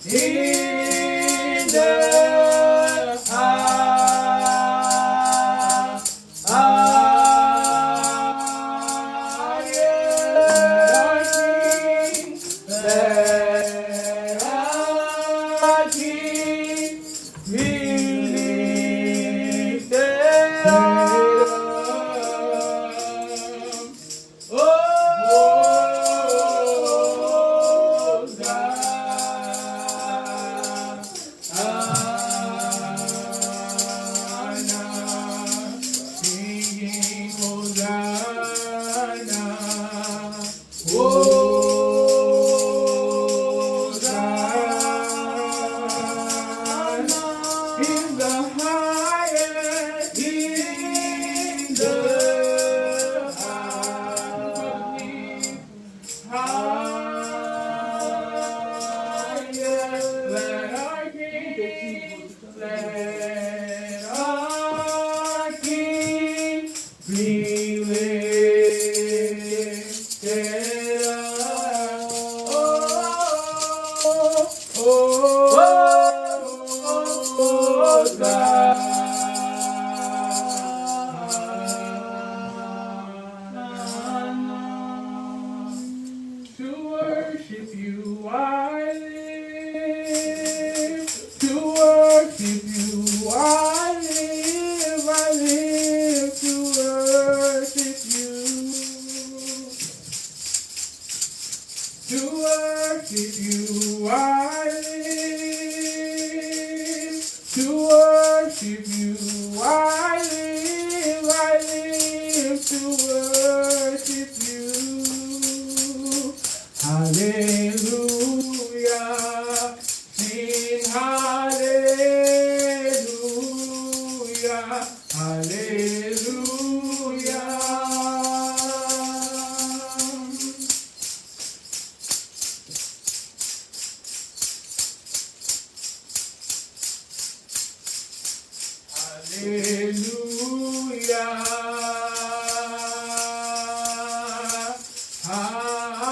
in the highest. Let our King be lifted up. In the highest, in the highest, let our King be lifted up. To worship you I live. To worship you I live. I live to worship you. To worship you I live. To worship you I live. I live to worship you. Hallelujah. Sing hallelujah. Hallelujah. Hallelujah. Hallelujah.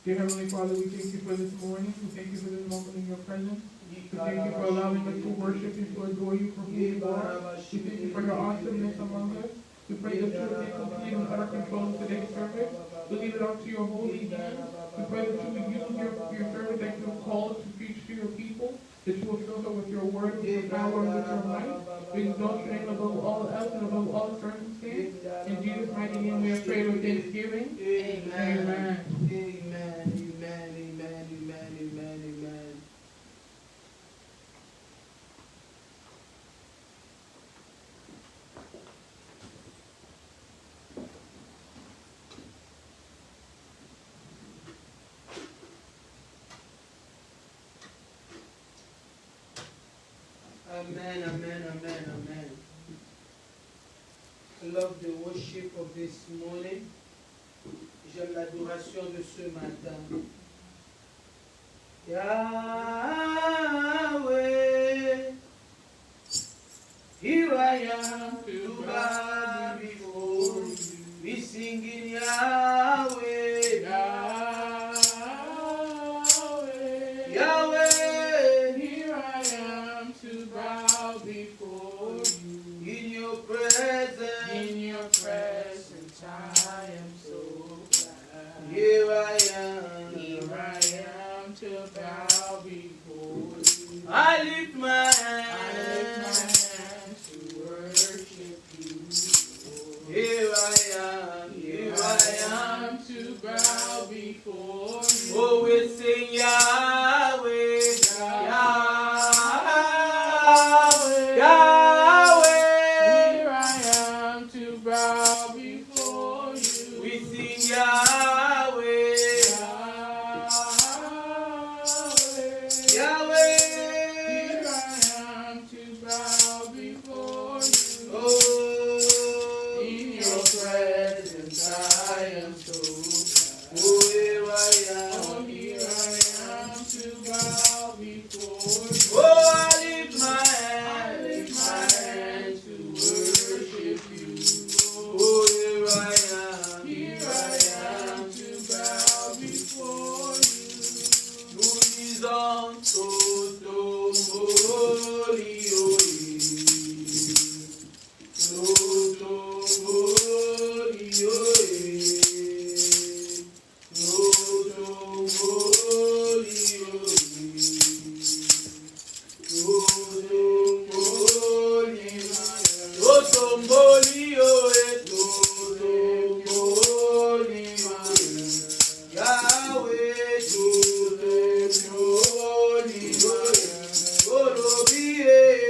Dear Heavenly Father, we thank you for this morning. We thank you for this moment in your presence. We thank you for allowing us to worship and to adore you for who you are. We thank you for your awesomeness among us. We pray that you will take complete and utter control of today's service. We leave it up to your holy hands. We pray that you will use your service that you have called to preach to your people, that you will fill her with your word, with your power, and with your might. We exalt your name above all else and above all circumstances. In Jesus' mighty name we have prayed with thanksgiving. Amen. Amen. Amen, amen, amen, amen. I love the worship of this morning. J'aime l'adoration de ce matin. Yahweh, here I am to bow before you. We sing in Yahweh, Yahweh, Yahweh. I am so glad. Here I am to bow before you. I lift my hands to worship you. Here I am to bow before you. Oh, we sing Yahweh, Yahweh, Yahweh. Here I am to bow before you. We sing Yahweh, Yahweh. Yahweh. Here I am to bow before you. Oh, in your presence I am so glad. oh, here I am. Oh, here I am to bow before you. Oh, I lift my hands to worship you. Oh, here I am. Here I am to bow before you. Nous disons Toto Moli Oli. Toto Moli Oli. Toto Moli Oli. Toto Moli Toto Moli Oli. Toto Moli Yahweh, Toto Moli Orobiye.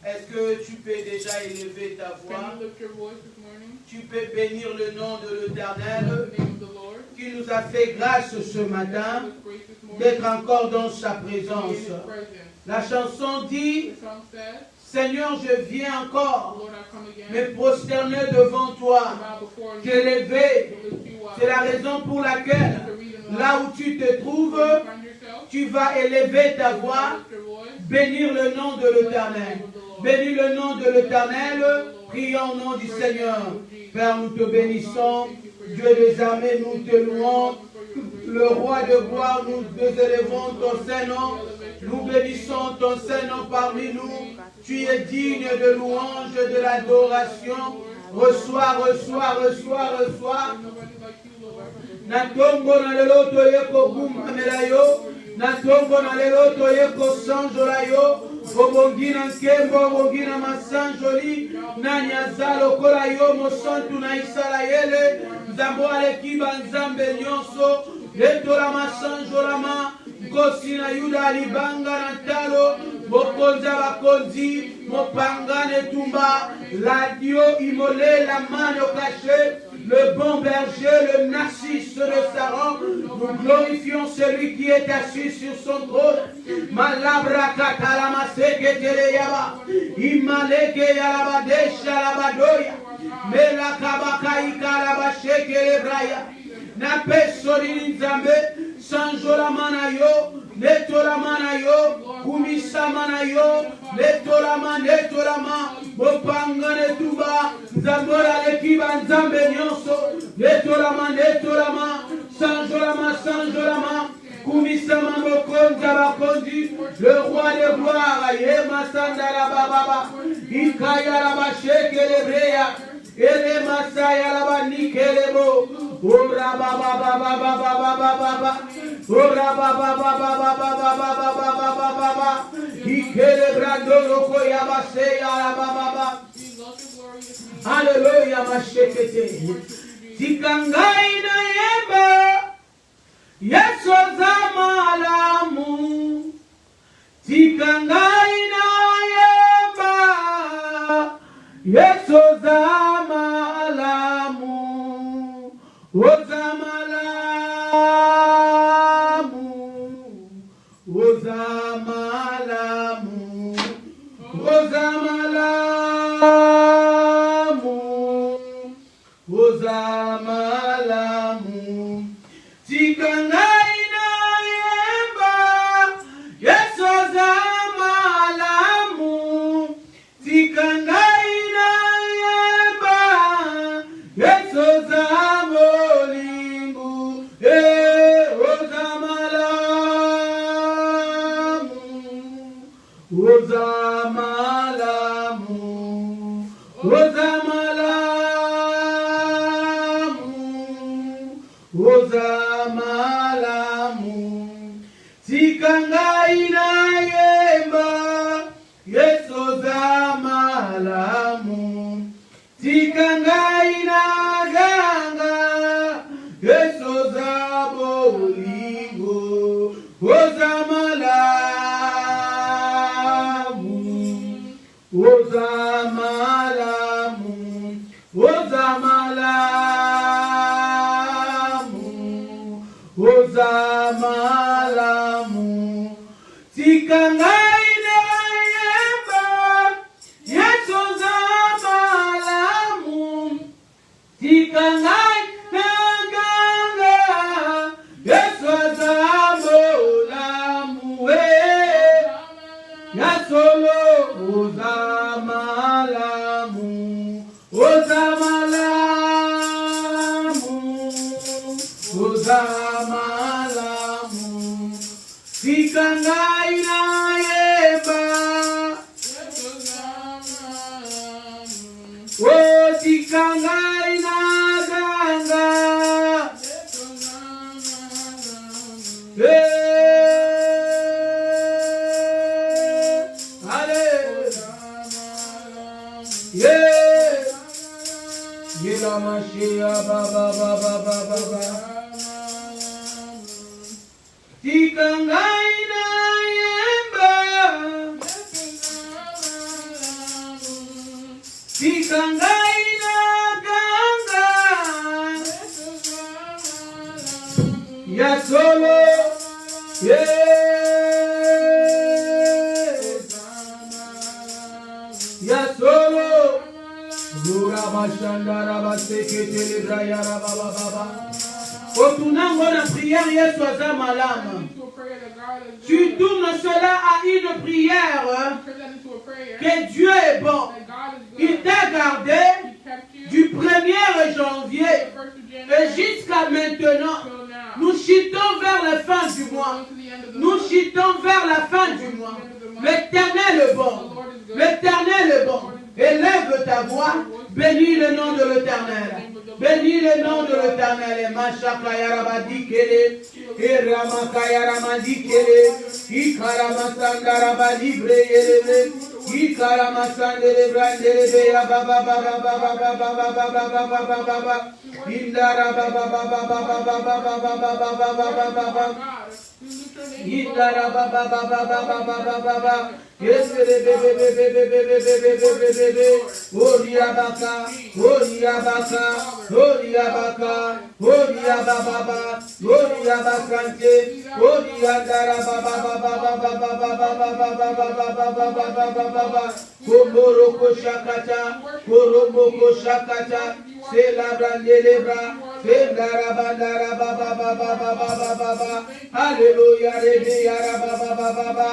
Est-ce que tu peux déjà élever ta voix? Tu peux bénir le nom de l'Éternel qui nous a fait grâce ce matin d'être encore dans sa présence. La chanson dit, Seigneur, je viens encore me prosterner devant toi, t'élever. C'est la raison pour laquelle, là où tu te trouves, tu vas élever ta voix, bénir le nom de l'Éternel. Bénis le nom de l'Éternel, prions au nom du Seigneur. Père, nous te bénissons, Dieu des armées, nous te louons. Le roi de gloire, nous élevons ton Saint-Nom. Nous bénissons ton Saint-Nom parmi nous. Tu es digne de louange, de l'adoration. Reçois, reçois, reçois, reçois. Natongo na lelo toyeko gumamela yo. Natongo na lelo toyeko sanjola yo. Obongina nkembo, obongina masanjoli. Nanyaza lokola yo mosantu na Israele. Nzambo alekiba nzambe nyonso. Letola masanjola ma. Nkosi na Yuda alibanga na talo. Mokonza bakonzi. Mopanga netumba. La Dio immolé la mano cachée. Le bon berger, le narcisse de Saron, nous glorifions celui qui est assis sur son trône. Malabra katalama seketele yaba, imaleke yalaba desha labadoya, mela kabaka ikalaba shekele braya. Na pesori nzambe, sanjola manayo, netola manayo, kumisa manayo, netolama, netolama, bopanga netuba, nzambola lekiba nzambe nyonso, netolama, netolama, sanjolama, sanjolama, kumisa mamokonza bakondi, le roi de gloire, yema sandala bababa, ikaya la basheke lebreya, ele masaya la banikelebo, ora baba baba baba baba baba, ora baba baba baba baba baba baba, ikele brando loko yabase ya baba. Hallelujah, mashekete. Tikangai na yemba, Yesu zamalamu. Tikangai na yemba, Yesu zamalamu. Ozamalamu, ozamalamu, ozamalamu, ozamalamu. Tikangai na yemba, Yesu ozamalamu. Tikangai na yemba, Yesu ozamolimbu, ozamalamu, ozamalamu, ozamalamu, ozamalamu. Tikangai na yemba, Yesu ozamalamu. Tikangai na ganga, Yesu ozabolingo, ozamalamu, ozamalamu, ozamalamu, ozamalamu. Tikangai na yemba, Yesu ozamalamu. Tikangai na ganga, Yesu ozamolamu. Yasolo ozamalamu, ozamalamu, ozamalamu. Tikangai na yemba, oh tikangai na ganga, Yela mashia baba baba baba baba. Tikangai na yemba, Ya solo. Dura bashandara basekete lebraya baba baba. Otunango na prière Yesu aza malama. Tu tournes cela à une prière que Dieu est bon. Il t'a gardé du 1er janvier et jusqu'à maintenant. Nous chutons vers la fin du mois. Nous chutons vers la fin du mois. L'Éternel est bon. L'Éternel est bon. Élève ta voix. Bénis le nom de l'Éternel. Bénis le nom de l'Éternel. Mashakayarabadikele. Eramakayaramadikele. Ikaramasandarabalibreele. Ikaramasandelebrandele. Baba baba baba baba baba baba baba. Indara baba baba baba baba baba baba baba. Indara baba baba baba baba baba. Yes, Oriabaka, Oriabaka, Oriabaka, Oriababa, Oriabakante, Oriandara baba baba baba baba baba. Komoroko shakata, Koromoko shakata, Selabrandelebre, Sendarabandara baba baba baba. Alléluia, Rebeya baba baba.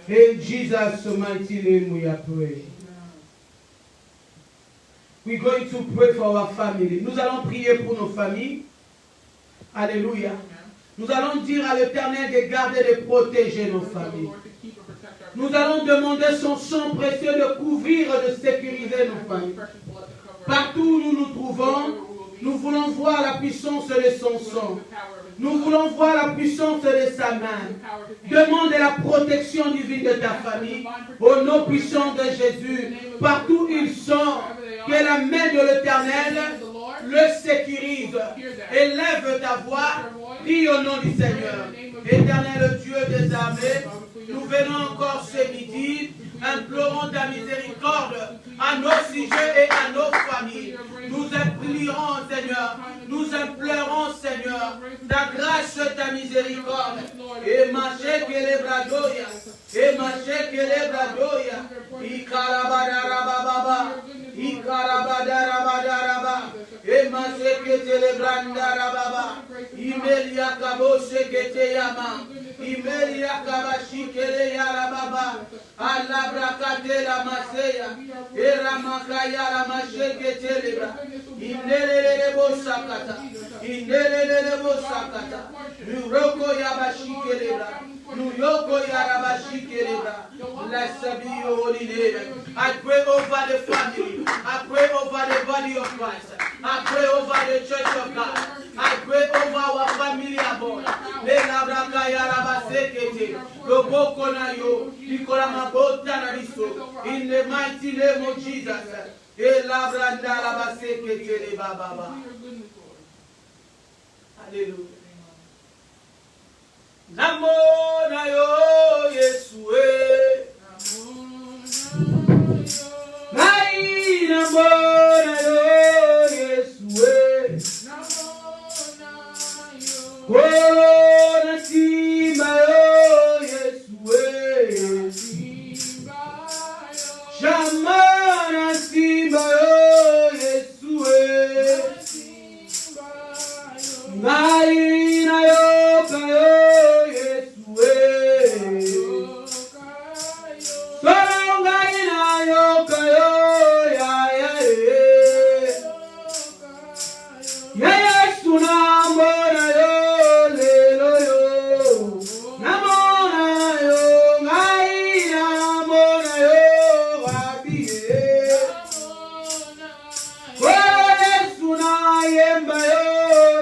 In Jesus' mighty name we are praying. We're going to pray for our family. Nous allons prier pour nos familles. Alléluia. Nous allons dire à l'Éternel de garder et de protéger nos familles. Nous allons demander son sang précieux de couvrir et de sécuriser nos familles. Partout où nous nous trouvons, nous voulons voir la puissance de son sang. Nous voulons voir la puissance de sa main. Demande la protection divine de ta famille. Au nom puissant de Jésus, partout où ils sont, que la main de l'Éternel le sécurise. Élève ta voix, prie au nom du Seigneur. Éternel Dieu des armées, nous venons encore ce midi, implorons ta miséricorde à nos sujets et à nos familles. Nous implorons, Seigneur, nous implorons, Seigneur, ta grâce, ta miséricorde. Et marcher que les bradoya, et marcher que les bradoya, Ikarabadara, Ikarabadara, et marcher que les brandara, Imelia kabose que te yama, Imelia kabashi que le yarababa, Alabrakate la maseya, Eramakaya la mache que te lebra, Inelele bosakata, Inelele bosakata, Nuroko yabashi que lebra, Nuyoko yarabashi que lebra, blessed be your holy name. I pray over the family, I pray over the body of Christ, I pray over the church of God, I pray over our family abroad. Le labraka yarabasekete, loboko na yo, ikola mabota na biso. In the mighty name of Jesus. E labranda rabasekete le baba. Hallelujah. Namo na yo Yesue. Nai namo na yo Yesue. Kona simba yo Yesue. Shamana simba yo Yesue. Ngai na yo kayo Yesue. Solo ngai na yo kayo ya ya ya Yesu na mbona yo lelo yo na mbona yo ngai na mbona yo wabie Yesu na yemba yo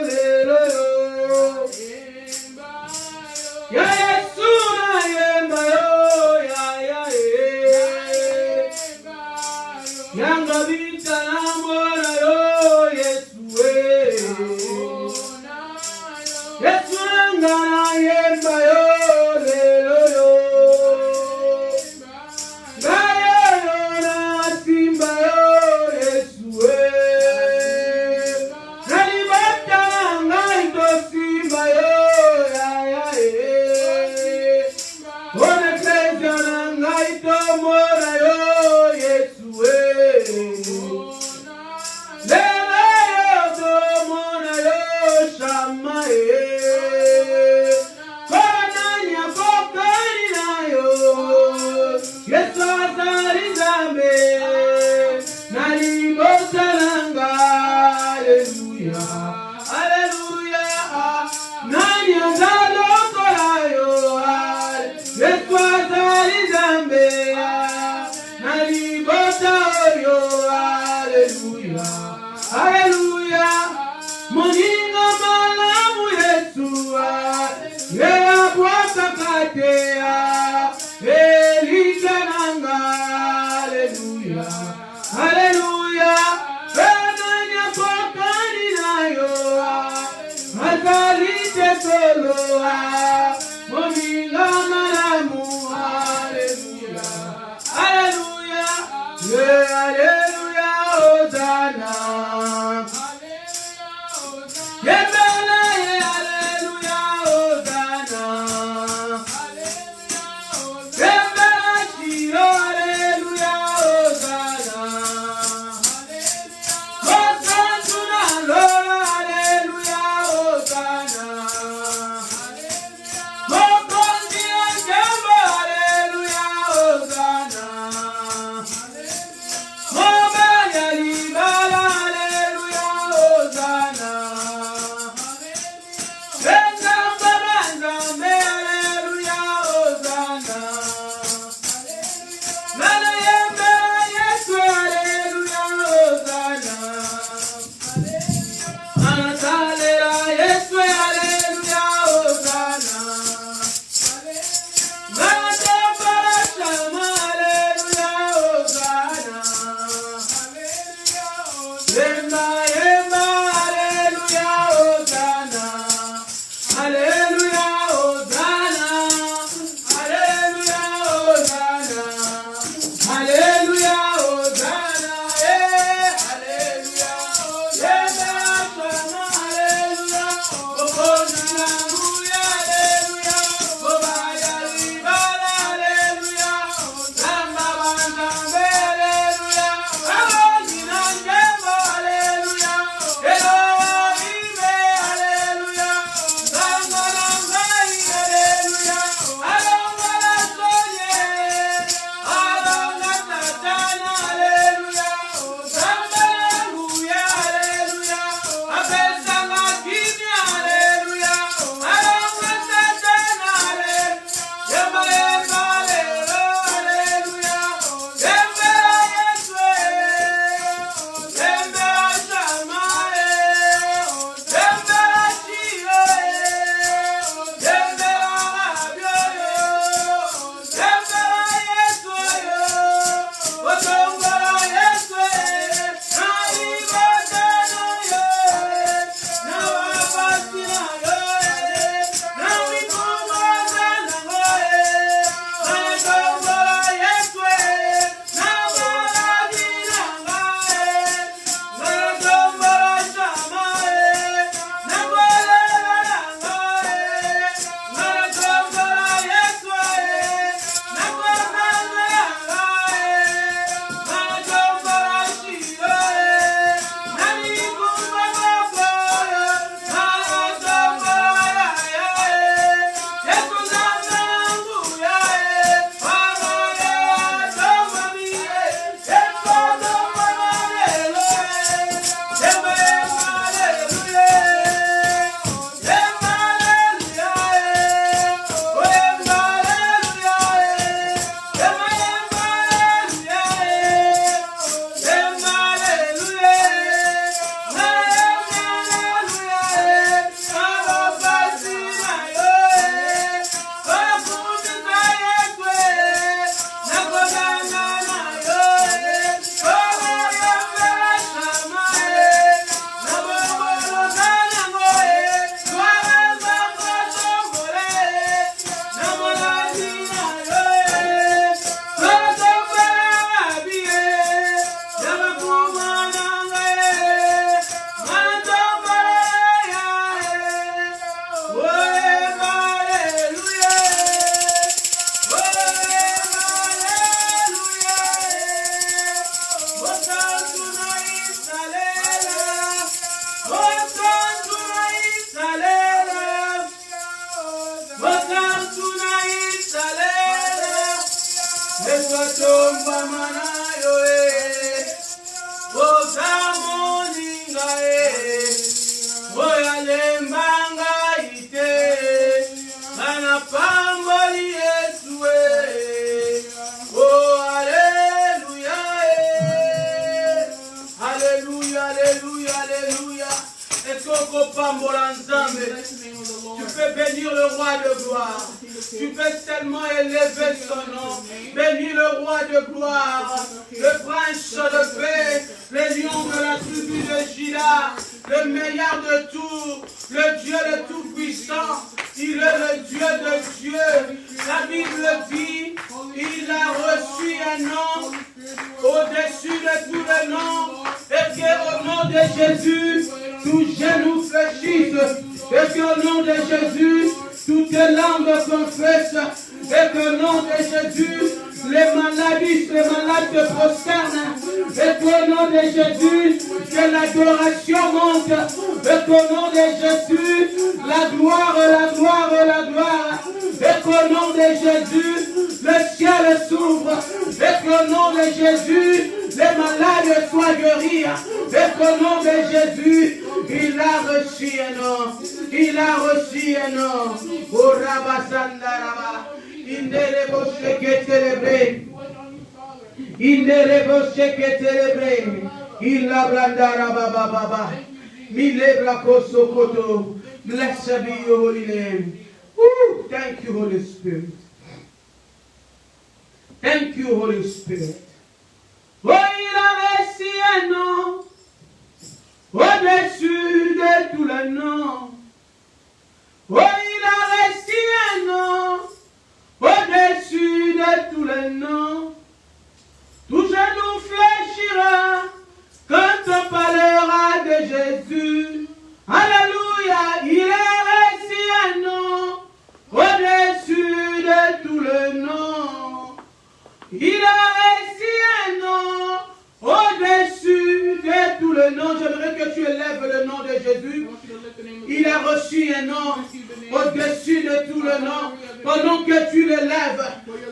lelo yo Moninga malamu, Alléluia. Alléluia. Yeah, Alléluia, Hosanna. Yembele, Alléluia, Hosanna. Yembele, Shiro, Alléluia, Hosanna. Hosanna, Lord, Alléluia, Hosanna. Mokondi, Jembo, Alléluia, Hosanna. Mobaya, Libala, Alléluia, Hosanna. Benzamba, Benzambe, Alléluia, Hosanna. Nana Yembe, Yesu, Alléluia, Hosanna. Anatalera, Yesu, Alléluia, Hosanna. Nana Tembara, Shama, Alléluia, Hosanna. Yemba, Yemba, Alléluia, Hosanna. Alléluia, Hosanna. Alléluia, Hosanna. Alléluia, Hosanna. Alléluia. Yemba, Shama, Alléluia. Okonina, Muya, Alléluia. Obaya, Libala, Alléluia. Zamba, Banzambe, Alléluia. Alonina, Njembo, Alléluia. Elohim, Alléluia. Zamba, Nangai, Alléluia. Alonga, Sonye. Alonga, Satana, Alléluia. Zamba, Nanguya, Alléluia. Apesanga, Kimya, Alléluia. Alonga, Satana, Alléluia. Yemba, Yemba, Lelo, Alléluia. Yemba, Yesu, Yemba, Shama, Yemba, Shiro, Yemba, Rabio, Yemba, Yesu, Otongola, Yesu, Naibotano, Nawapasina, Nawikumazana, Natongola, Yesu, Nawaladina, Natongola, Shama, Nawalalala, Natongola, Yesu, Nakwamazala, Natongola, Shiro, Namikumamako, Natongola, Yesu, Zananguya, Amaya, Tomami, Yesu, Tomamalelo, Yemba, Hallelujah, Yemba, Hallelujah, Oh, Yemba, Hallelujah, Yemba, Hallelujah, Yemba, Hallelujah, Tu peux bénir le roi de gloire. Tu peux tellement élever son nom. Bénis le roi de gloire, le prince de paix, le lion de la tribu de Juda, le meilleur de tout, le Dieu le tout-puissant. Il est le Et qu'au nom de Jésus, toutes les langues confessent. Et qu'au nom de Jésus, les malades se prosternent. Et qu'au nom de Jésus, que l'adoration monte. Et qu'au nom de Jésus, la gloire. Et qu'au nom de Jésus, le ciel s'ouvre. Et qu'au nom de Jésus, les malades soient guéris. Et qu'au nom de Jésus, il a reçu un nom. Il a reçu un nom. Au Rabasandaraba. Il ne rebauche que célébrer. Il ne rebauche que célébrer. Il la blandaraba baba. Milebra kosokoto. Blessed be your holy name. Ooh, thank you, Holy Spirit. Thank you, Holy Spirit. Oh, il a reçu un nom au-dessus de tous les noms. Oh, il a reçu un nom au-dessus de tous les noms. Tout genou fléchira quand on parlera de Jésus. Alléluia, il a reçu un nom au-dessus de tous les noms. Il a reçu un nom au-dessus de tous les noms. J'aimerais que tu élèves le nom de Jésus. Il a reçu un nom au-dessus de tous les noms. Pendant que tu l'élèves,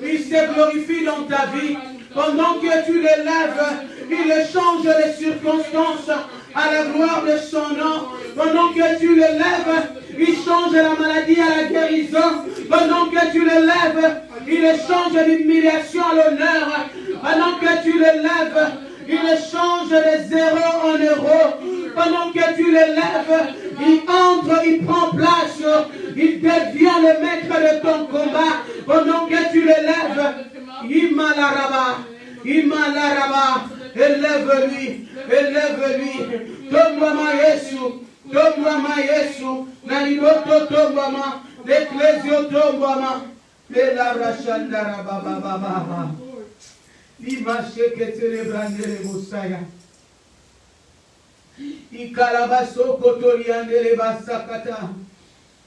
il se glorifie dans ta vie. Pendant que tu l'élèves, il change les circonstances à la gloire de son nom. Pendant que tu l'élèves, il change la maladie à la guérison. Pendant que tu l'élèves, il change l'humiliation à l'honneur. Pendant que tu l'élèves, il change les zéros en euros. Pendant que tu l'élèves, il entre, il prend place. Il devient le maître de ton combat. Pendant que tu l'élèves, Imalaraba, élève-lui, Tombama Yesu, Naniboto Tombama, l'Ecclésio Tombama, Mela Rashandara Baba, Limache que célébrande les Moussaya, Ikalabaso Kotoriande les Basakata,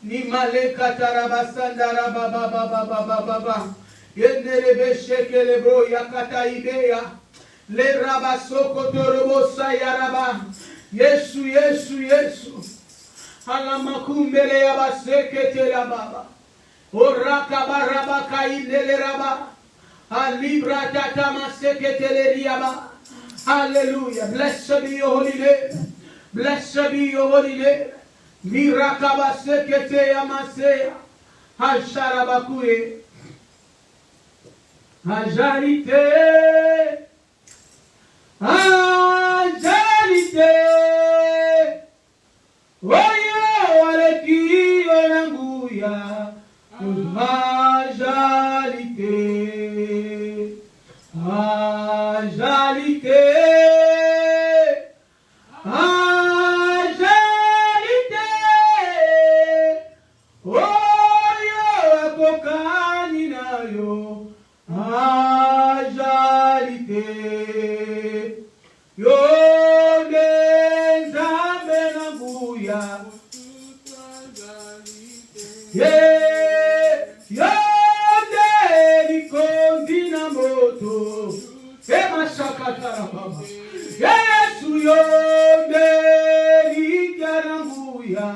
Nimale Katarabasandara Baba. Yendelebe shekele bro yakata ideya le rabasoko torobosa yaraba Yesu alamakumbele yabasekete la baba oraka baraba kaindele raba alibra tatama sekete le riaba. Hallelujah. Blessed be your holy name. Blessed be your holy name. Mirakaba sekete yamaseya hasharabakure. Ajalite, oyo aleki olanguya, oyo akokani nayo. Ajalite yonde nzambe na nguya yonde likondi na moto emashakatara baba Yesu yonde likana nguya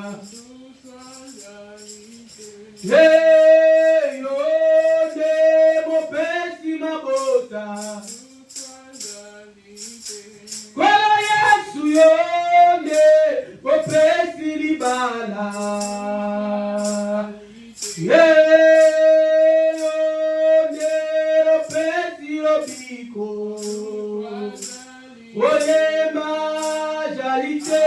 Kwala Yesu yonde popesi libala yonde popesi obiko oye majalite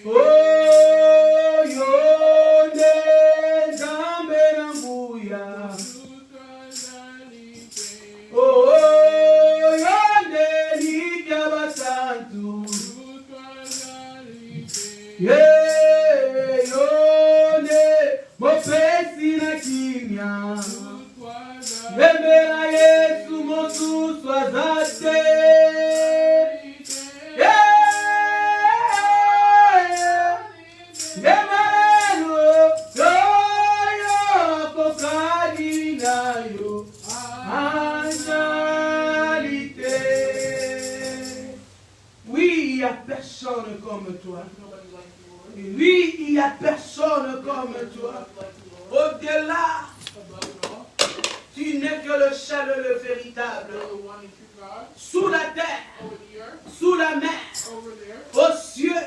Oh, yonde zambe kimya. Yembela Yesu motu swazate. Yemelo yoyo kokani nayo anjalite. Oui, il n'y a personne comme toi. Oui, il n'y a personne comme toi. Au-delà, tu n'es que le seul, le véritable. Sous la terre, sous la mer, aux cieux,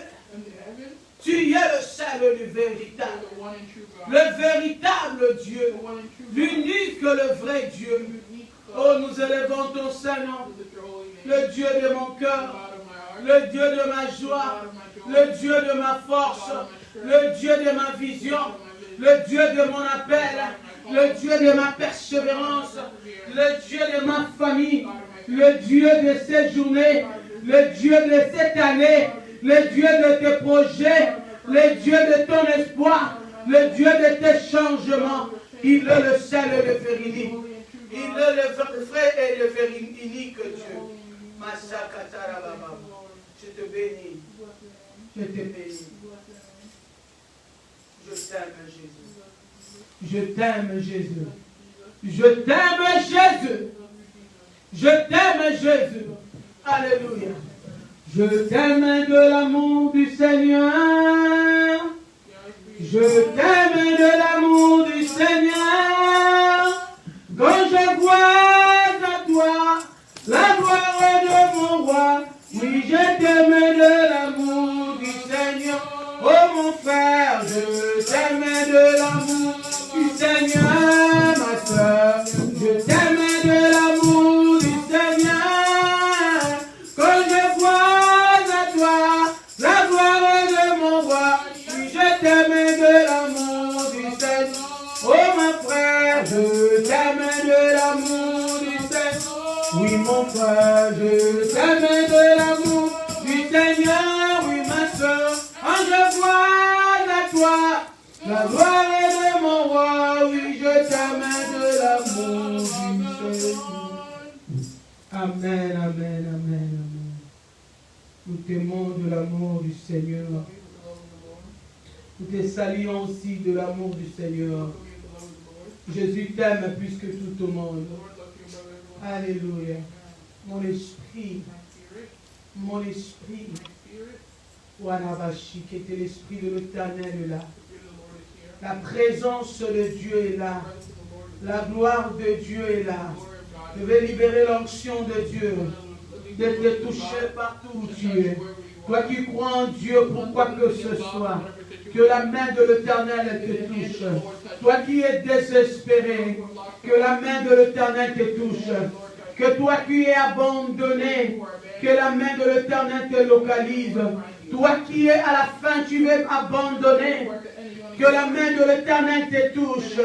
tu es le seul, le véritable. Le véritable Dieu, l'unique, le vrai Dieu. Oh, nous élevons ton Saint-Nom, le Dieu de mon cœur, le Dieu de ma joie, le Dieu de ma force, le Dieu de ma vision, le Dieu de mon appel, le Dieu de ma persévérance, le Dieu de ma famille, le Dieu de ces journées, le Dieu de cette année, le Dieu de tes projets, le Dieu de ton espoir, le Dieu de tes changements. Il est le seul et le vrai unique. Il est le vrai et le vrai unique Dieu. Je te bénis. Je te bénis. Je t'aime, Jésus. Je t'aime, Jésus. Je t'aime, Jésus. Je t'aime, Jésus. Alléluia. Je t'aime de l'amour du Seigneur. Je t'aime de l'amour du Seigneur. Quand je vois à toi la gloire de mon roi. Oui, je t'aime de l'amour du Seigneur. Oh mon frère, je t'aime de l'amour du Seigneur. Ma soeur, je t'aime de l'amour du Seigneur. Quand je vois à toi la gloire de mon roi. Oui, je t'aime de l'amour du Seigneur. Oh mon frère, je t'aime de l'amour du Seigneur. Oui mon frère, je t'aime de l'amour du Seigneur. Oui ma soeur, quand je vois à toi la gloire de mon roi. Oui, je t'aime de l'amour du Seigneur. Amen, amen, amen, amen. Nous t'aimons de l'amour du Seigneur. Nous te saluons aussi de l'amour du Seigneur. Jésus t'aime plus que tout au monde. Alléluia. Mon esprit, Wanabashi, qui était l'esprit de l'Éternel est là. La présence de Dieu est là. La gloire de Dieu est là. Je vais libérer l'onction de Dieu, de te toucher partout où tu es. Toi qui crois en Dieu pour quoi que ce soit, que la main de l'Éternel te touche. Toi qui es désespéré, que la main de l'Éternel te touche. Que toi qui es abandonné, que la main de l'Éternel te localise. Toi qui es à la fin, tu es abandonné, que la main de l'Éternel te touche.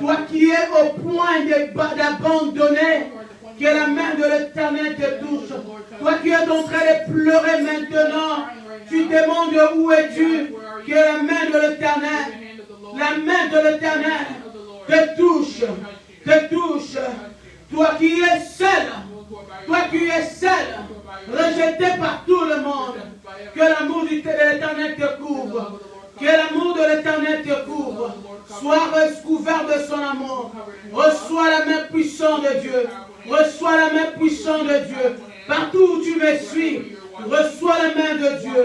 Toi qui es au point d'abandonner, que la main de l'Éternel te touche. Toi qui es en train de pleurer maintenant, tu demandes où es-tu, que la main de l'Éternel te touche, te touche. Toi qui es seul, rejeté par tout le monde, que l'amour de l'Éternel te couvre, que l'amour de l'Éternel te couvre, sois recouvert de son amour, reçois la main puissante de Dieu, reçois la main puissante de Dieu, partout où tu me suis, reçois la main de Dieu,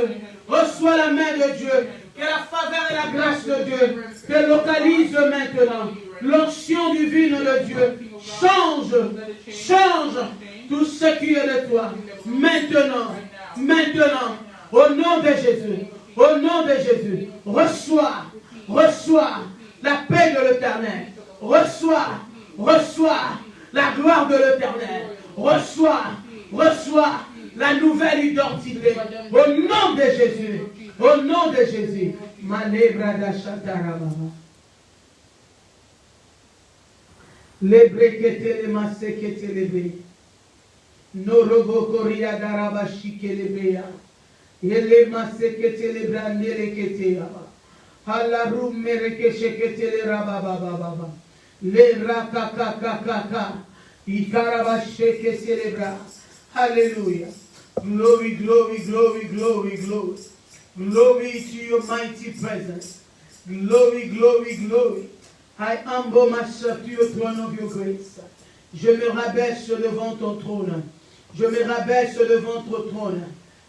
reçois la main de Dieu, que la faveur et la grâce de Dieu te localisent maintenant. L'onction divine de Dieu change tout ce qui est de toi. Maintenant, au nom de Jésus, reçois la paix de l'Éternel, reçois la gloire de l'Éternel, reçois la nouvelle identité, au nom de Jésus, les brekete les masekete les bé. Norobo koria darabashi kelebea. Ele masekete les brandele ketea. Halarum merekeshe ketele rababa. Le rakakakakaka. Ikarabasheke célébra. Hallelujah. Glory, glory, glory, glory, glory. Glory to your mighty presence. Glory, glory, glory. I humble myself to your throne of your grace. Je me rabaisse devant ton trône. Je me rabaisse devant ton trône.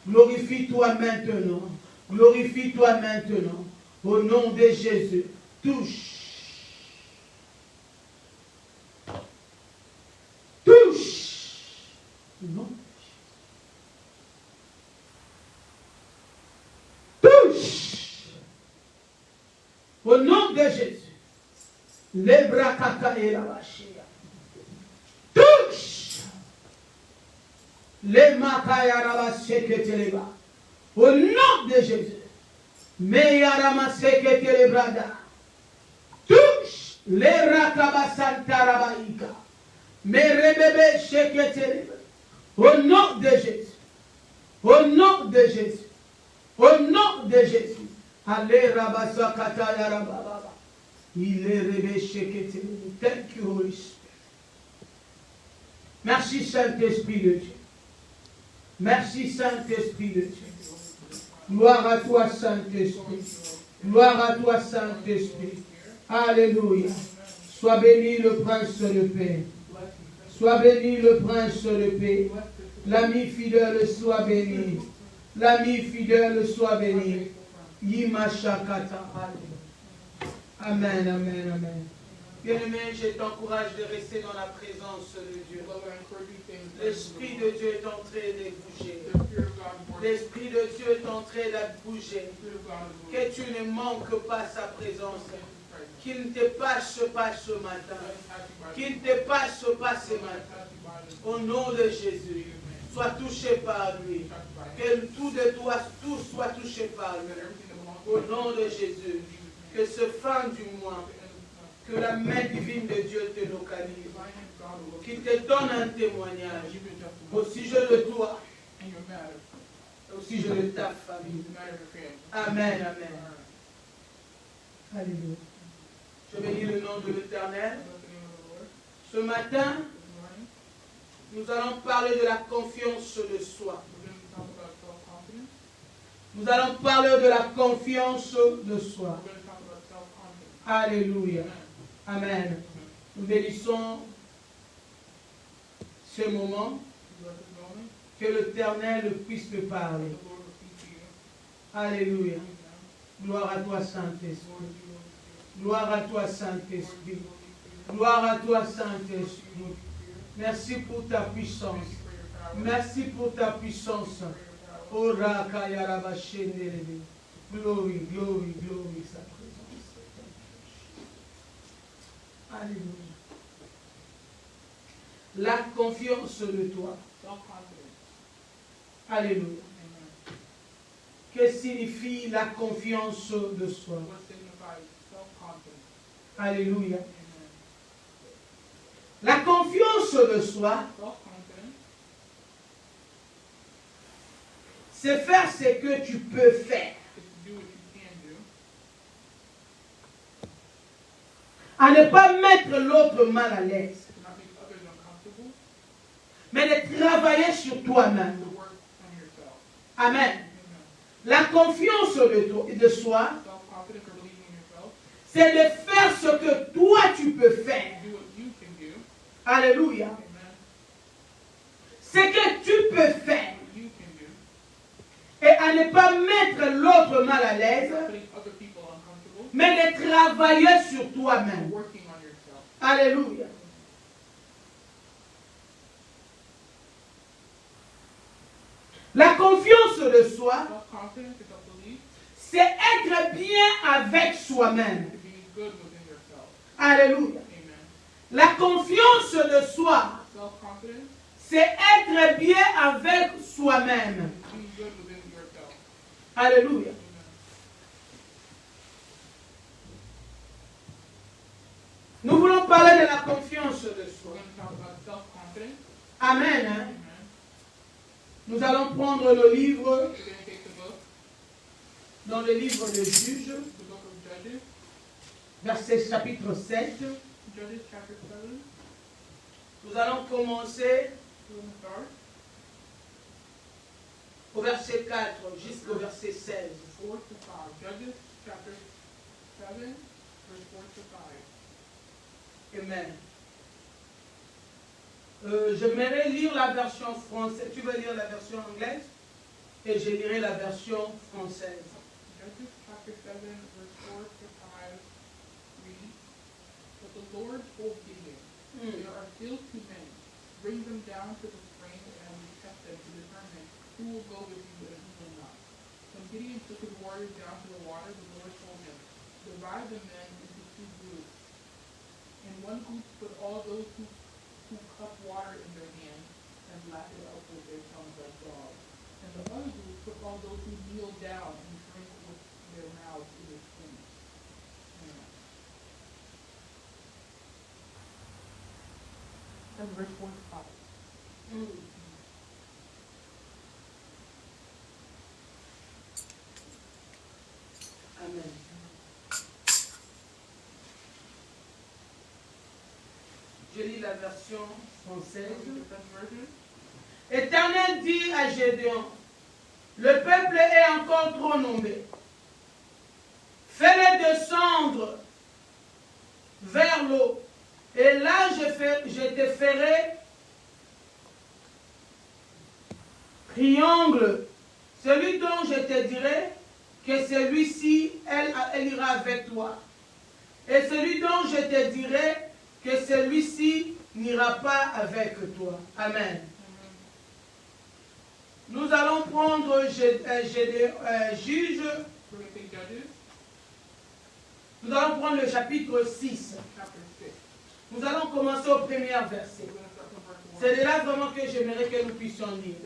Glorifie-toi maintenant. Glorifie-toi maintenant. Au nom de Jésus. Touche. Touche. Non. Touche. Au nom de Jésus. Les bras kaka et la vachia. Touche. Les makaya rabaseke teleba. Au nom de Jésus. Meyaramaseke telebrada. Touche. Les rakabasanta rabaïka. Merebebe sheke teleba. Au nom de Jésus. Au nom de Jésus. Au nom de Jésus. Allez rabasakata yarababa. Thank you, Holy Spirit. Merci, Saint-Esprit de Dieu. Merci, Saint-Esprit de Dieu. Gloire à toi, Saint-Esprit. Gloire à toi, Saint-Esprit. Alléluia. Sois béni le Prince de paix. Sois béni le Prince de paix. L'ami fidèle soit béni. L'ami fidèle soit béni. Yimashakata. Amen, amen, amen. Bien-aimé, je t'encourage de rester dans la présence de Dieu. L'Esprit de Dieu est en train de bouger. L'Esprit de Dieu est en train de bouger. Que tu ne manques pas sa présence. Qu'il ne te passe pas ce matin. Qu'il ne te passe pas ce matin. Au nom de Jésus, sois touché par lui. Que tout de toi, tout soit touché par lui. Au nom de Jésus. Que ce fin du mois, que la main divine de Dieu te localise, qu'il te donne un témoignage au sujet de toi, au sujet de ta famille. Amen, amen. Alléluia. Je bénis le nom de l'Éternel. Ce matin, nous allons parler de la confiance de soi. Nous allons parler de la confiance de soi. Alléluia. Amen. Nous bénissons ce moment. Que l'Éternel puisse me parler. Alléluia. Gloire à toi, Saint-Esprit. Gloire à toi, Saint-Esprit. Gloire à toi, Saint-Esprit. Merci pour ta puissance. Merci pour ta puissance. Glory, glory, glory, sa présence. Alléluia. La confiance de toi. Alléluia. Que signifie la confiance de soi? Alléluia. La confiance de soi, c'est faire ce que tu peux faire. À ne pas mettre l'autre mal à l'aise. Mais de travailler sur toi-même. Amen. La confiance de soi, c'est de faire ce que toi tu peux faire. Alléluia. Ce que tu peux faire. Et à ne pas mettre l'autre mal à l'aise, mais de travailler sur toi-même. Alléluia. La confiance de soi, c'est être bien avec soi-même. Alléluia. La confiance de soi, c'est être bien avec soi-même. Alléluia. Nous voulons parler de la confiance de soi. Amen. Hein? Nous allons prendre le livre, dans le livre des Juges, verset chapitre 7. Judges chapter 7. Nous allons commencer We're going to start au verset 4 jusqu'au verset 16. 4 to 5. Judges chapter 7, verse 4 to 5. Amen. J'aimerais lire la version française. Tu veux lire la version anglaise? Et je lirai la version française. Judges chapter 7, verse 4 to 5 reads, But the Lord told Gideon, There are still 2 men. Bring them down to the spring, and we test them to determine who will go with you and who will not. When Gideon took his warriors down to the water, the Lord told him, Divide the men into 2 groups. In one group put all those who cup water in their hands and lap it up with their tongues like dogs. And the other group put all those who kneel down and drink with their mouths in their spoons. And verse 4 to 5. Amen. Je lis la version française. L'Éternel dit à Gédéon, le peuple est encore trop nombreux. Fais-les descendre vers l'eau. Et là, je te ferai triangle. Celui dont je te dirai que celui-ci, elle ira avec toi. Et celui dont je te dirai que celui-ci n'ira pas avec toi. Amen. Nous allons prendre Juge. Nous allons prendre le chapitre 6. Nous allons commencer au premier verset. C'est de là vraiment que j'aimerais que nous puissions lire.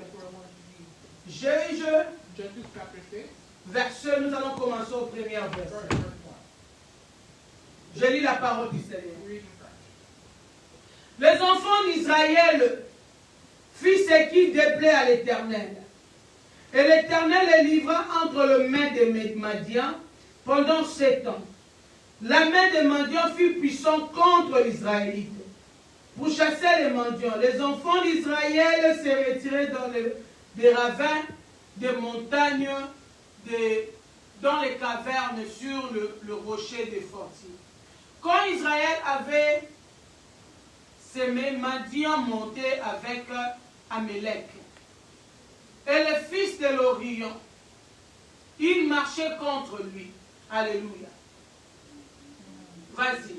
Juge, verset, nous allons commencer au premier verset. Je lis la parole du Seigneur. Les enfants d'Israël firent ce qui déplaît à l'Éternel. Et l'Éternel les livra entre les mains des Madians pendant 7 ans. La main des Madians fut puissante contre les Israélites. Pour chasser les Madians, les enfants d'Israël se retiraient dans des ravins, des montagnes, dans les cavernes, sur le rocher des fortiers. Quand Israël avait semé, Madian montait avec Amélec. Et les fils de l'Orient, ils marchaient contre lui. Alléluia. Vas-y.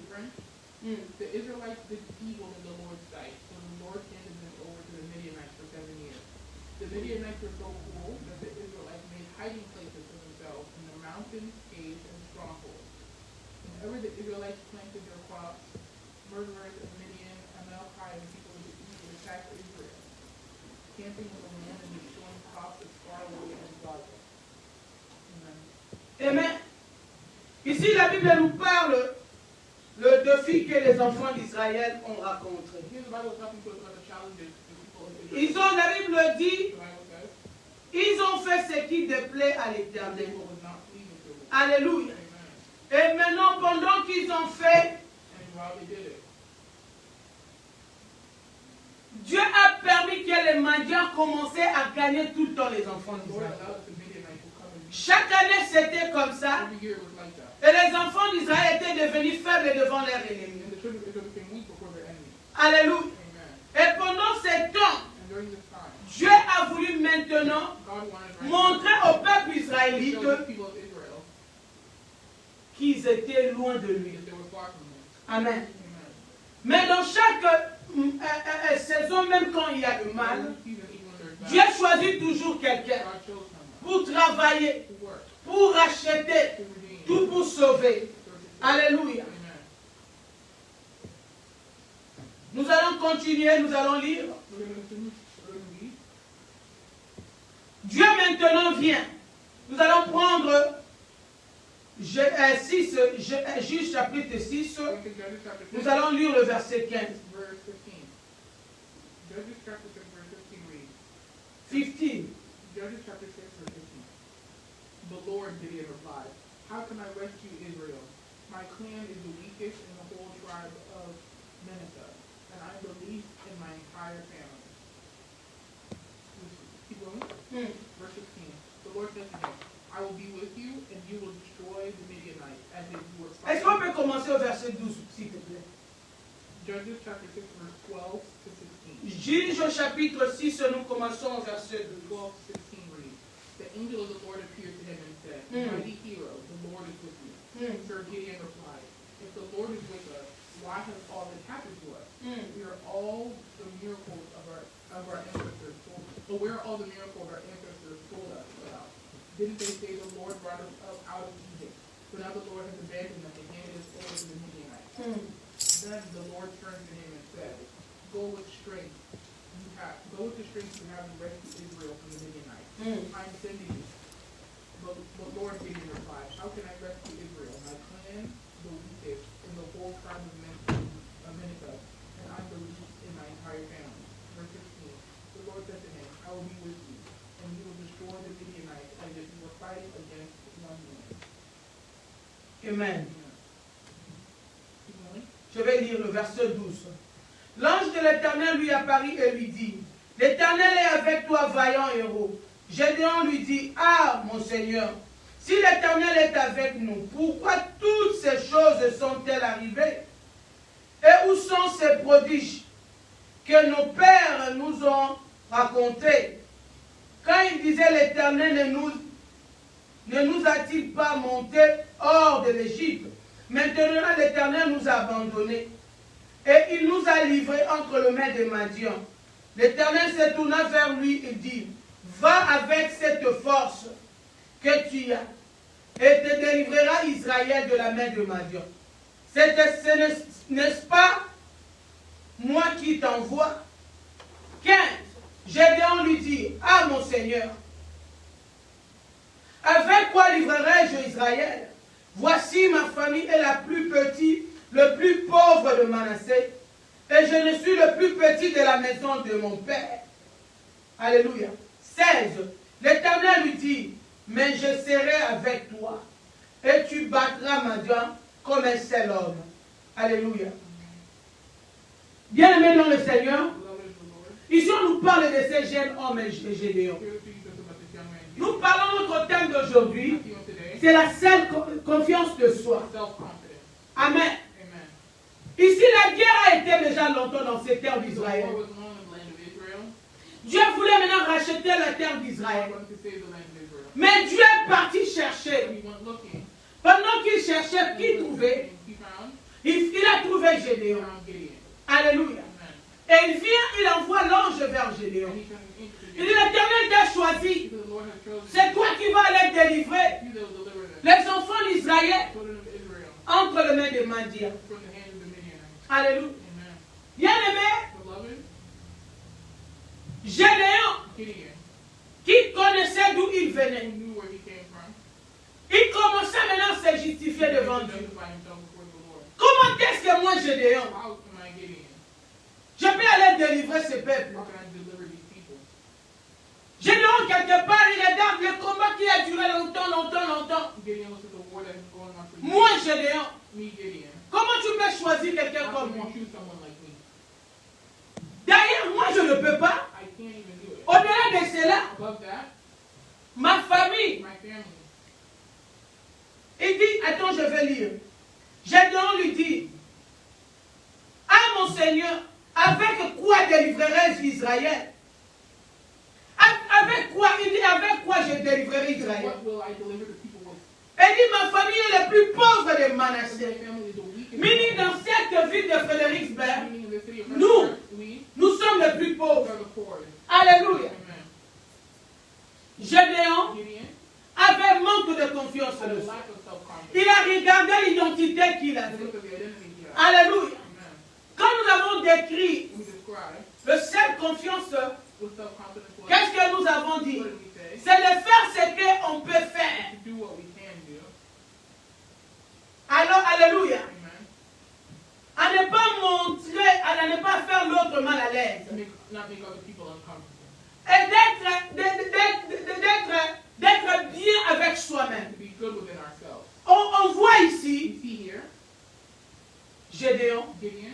The Israelites did evil in the Lord's sight, so the Lord handed them over to the Midianites for 7 years. The Midianites were so cruel that the Israelites made hiding places for themselves in the mountains, caves, and strongholds. Whenever the Israelites planted their crops, murderers of Midian, Amalekite, and people of the east would attack Israel, camping in the land and destroying crops as far away as Gaza. Amen. Amen. Ici, la Bible nous parle le défi que les enfants d'Israël ont rencontré. La Bible dit, ils ont fait ce qui déplaît à l'Éternel. Alléluia. Et maintenant, pendant qu'ils ont fait, Dieu a permis que les Madians commençaient à gagner tout le temps les enfants d'Israël. Chaque année, c'était comme ça. Et les enfants d'Israël étaient devenus faibles devant leurs ennemis. Alléluia. Et pendant ce temps, Dieu a voulu maintenant montrer au peuple israélite qu'ils étaient loin de lui. Amen. Mais dans chaque saison, même quand il y a le mal, Dieu choisit toujours quelqu'un pour travailler, pour racheter, tout pour sauver. Alléluia. Nous allons continuer, nous allons lire. Dieu maintenant vient. Nous allons prendre Juge chapitre 6. Nous allons lire le verset 15. 15. The Lord, Gideon replied, How can I rescue Israel? My clan is the weakest in the whole tribe tribe of Manasseh, and I am the least in my entire family. Keep going. Verse 16. The Lord said to him, I will be with you, and you will destroy the Midianites as if you were Est-ce qu'on peut commencer au verset 12, s'il te plaît? Judges chapter 6, verse 12 to 16. Juge au chapitre 6, nous commençons au verset 12. 12 to 16 reads, the angel of the Lord appeared to him and said, Mighty hero, the Lord is with you. Sir Gideon replied, if the Lord is with us, why has all this happened to us? We are all the miracles of our ancestors told us. But where are all the miracles our ancestors told us about? Didn't they say the Lord brought us up out of Egypt? But now the Lord has abandoned us and handed us over to the Midianites. Then the Lord turned to him and said, Go with the strength you have to rescue Israel from the Midianites. I am sending you. But Lord Gideon replied, how can I rescue Israel? My clan, the weakest in the whole tribe of Manasseh, and I'm the least in my entire family. Verse 16. The Lord said to him, I will be with you, and you will destroy the Midianites as if you were fighting against one man. Amen. Keep going. Je vais lire le verset 12. L'ange de l'Éternel lui apparut et lui dit, l'Éternel est avec toi, vaillant héros. Gédéon lui dit, ah, mon Seigneur, si l'Éternel est avec nous, pourquoi toutes ces choses sont-elles arrivées? Et où sont ces prodiges que nos pères nous ont racontés? Quand il disait l'Éternel ne nous a-t-il pas montés hors de l'Égypte? Maintenant l'Éternel nous a abandonnés et il nous a livrés entre les mains des Madians. L'Éternel se tourna vers lui et dit, va avec cette force que tu as et te délivrera Israël de la main de Madian. N'est-ce pas moi qui t'envoie? 15. Gédéon lui dit, ah mon Seigneur, avec quoi livrerai-je Israël? Voici ma famille est la plus petite, le plus pauvre de Manassé, et je ne suis le plus petit de la maison de mon père. Alléluia. 16. L'Éternel lui dit, mais je serai avec toi, et tu battras Madian comme un seul homme. Alléluia. Bien-aimés dans le Seigneur, ici on nous parle de ces jeunes hommes et Gédéon. Nous parlons notre thème d'aujourd'hui, c'est la seule confiance de soi. Amen. Ici la guerre a été déjà longtemps dans ces terres d'Israël. Dieu voulait maintenant racheter la terre d'Israël. Mais Dieu est parti chercher. Pendant qu'il cherchait, qui trouvait? Il a trouvé Gédéon. Alléluia. Et il vient, il envoie l'ange vers Gédéon. Il dit, l'Éternel t'a choisi. C'est toi qui vas aller délivrer les enfants d'Israël entre les mains des Madians. Alléluia. Bien-aimé, Gédéon, qui connaissait d'où il venait, il commençait maintenant à se justifier devant Dieu. Comment est-ce que moi, Gédéon, je peux aller délivrer ce peuple? Gédéon, quelque part, il regarde le combat qui a duré longtemps. Moi, Gédéon, comment tu peux choisir quelqu'un comme moi? D'ailleurs, moi, je ne peux pas. Au-delà de cela, ma famille, il dit, attends, je vais lire. Gédéon lui dit, ah mon Seigneur, avec quoi délivrerai-je Israël? Avec quoi? Il dit, avec quoi je délivrerai Israël? Il dit, ma famille est la plus pauvre de Manassé. Meaning, dans cette ville de Fredericksburg, nous sommes les plus pauvres. Alléluia. Gédéon avait manque de confiance en lui. Il a regardé l'identité qu'il avait. Alléluia. Quand nous avons décrit le self-confiance, qu'est-ce que nous avons dit? C'est de faire ce qu'on peut faire. Alors, alléluia. À ne pas montrer, à ne pas faire l'autre mal à l'aise. Et d'être bien avec soi-même. On voit ici, Gédéon Gideon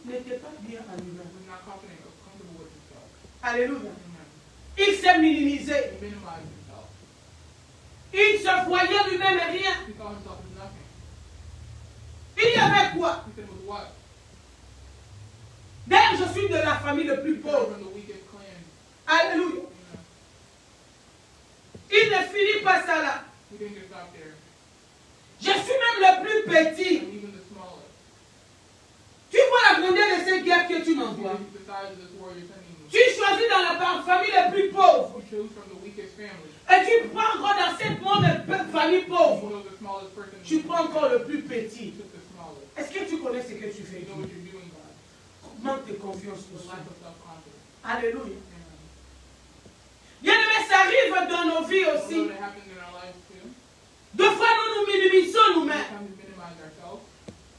n'était pas bien à lui-même. was not confident or comfortable with himself. Alléluia. Amen. Il s'est minimisé. He minimized himself. Il se voyait lui-même rien. He saw himself as nothing. Il y avait quoi? He said, with what? D'ailleurs, je suis de la famille la plus He pauvre. from the weakest clan. Alléluia. Amen. Il ne finit pas ça là. He didn't just stop there. Je suis même le plus petit. And even the smallest. Tu vois la grandeur de ces guerres que tu m'envoies. This is the size of this warrior sending me. Tu choisis dans la famille la plus pauvre. You chose from the weakest family. Et tu prends encore dans cette famille You pauvre. chose the smallest person. Tu prends encore le plus petit. You took the smallest. Est-ce que tu connais ce que tu fais? You know what you're doing, God. Manque de confiance en The soi. lack of self-confidence. Alléluia. Amen. Bien aimé, ça arrive dans nos vies aussi. Although it happens in our lives too. Deux fois, nous nous minimisons nous-mêmes. Sometimes we minimize ourselves.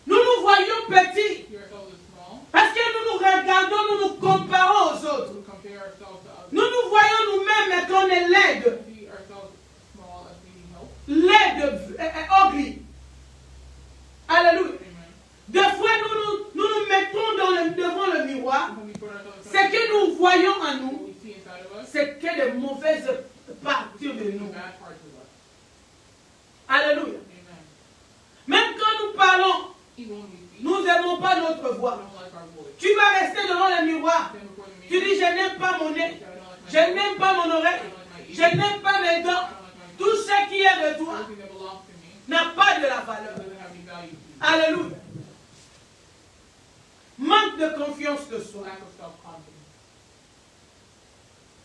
Nous nous voyons petits. See ourselves as small. Parce que nous nous regardons, nous nous comparons aux autres. We compare ourselves to others. Nous nous voyons nous-mêmes qu'on est laid. We see ourselves small as needing help. Laid, ugly. Alléluia. Amen. Deux fois, nous mettons devant le miroir. Sometimes we put ourselves in Ce front of que the nous voyons en mirror. nous, What we see inside of us. c'est que les mauvaises parties de The nous. bad parts of us. Alléluia. Amen. Même quand nous parlons, Even when we speak, nous n'aimons pas notre we voix. don't like our voice. Tu vas rester devant le miroir. Stand before the Tu mirror. dis, je n'aime pas mon nez. I don't like my Je n'aime pas mon oreille. Je n'aime pas mes dents. I don't like my Tout ce qui est de toi everything that belongs to me. n'a pas de la valeur. Doesn't have any value to me. Alléluia. Manque de confiance de soi. Lack of self-confidence.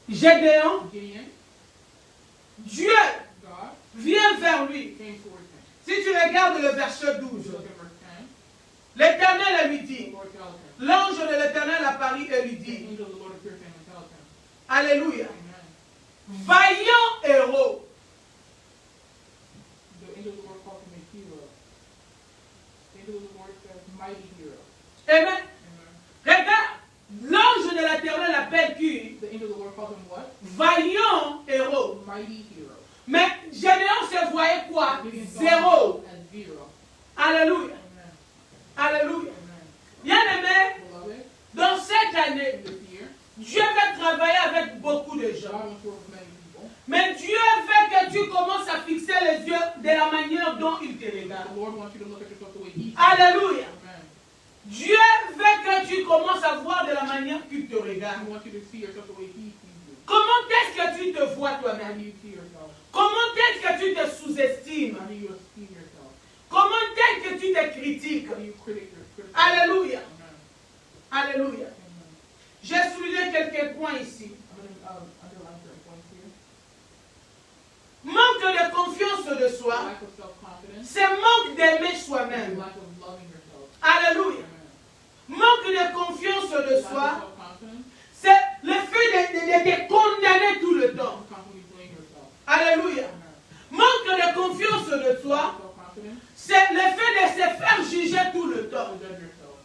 Gédéon, Gideon, Dieu God, vient vers lui. came towards him. Si tu regardes le verset 12, Look at verse 10. l'Éternel lui The dit, Lord tells him. l'ange de l'Éternel apparut et lui The dit, angel of the Lord appears to him and tells him. Alléluia, Amen. vaillant héros. The angel of the Lord calls him a hero. The angel of the Lord says, mighty hero. Amen. Amen. Regarde, l'ange de l'Éternel appelle qui? The angel of the Lord calls him what? Vaillant héros. Mighty hero. Mais Gédéon se voyait quoi? Gideon saw Zéro. himself as zero. Alléluia. Amen. Alléluia. Amen. Bien aimé, Beloved, dans cette année, in this year, Dieu va travailler avec beaucoup de gens. God wants to work with many people. Mais Dieu veut que tu commences à fixer les yeux de la manière dont il te The regarde. Lord wants you to look at yourself the way He sees. Alléluia. Amen. Dieu veut que tu commences à voir de la manière qu'il te regarde. He wants you to see yourself the way He sees you. Comment est-ce que tu te vois How do toi-même? you see yourself? Comment est-ce que tu te sous-estimes? How do you esteem yourself? Comment est-ce que tu te critiques? How do you criticize? Alléluia. Amen. Alléluia. Amen. J'ai souligné quelques points ici. I'm going to underline certain points here. Manque de confiance de soi, Lack of self-confidence. c'est manque d'aimer And soi-même. lack of loving yourself. Alléluia. Amen. Manque de confiance de Lack of soi, self-confidence. c'est le fait de te condamner tout le temps. Constantly blame yourself. Alléluia. Amen. Manque de confiance de soi, Self-confidence. c'est le fait de se faire juger tout le temps. To judge yourself.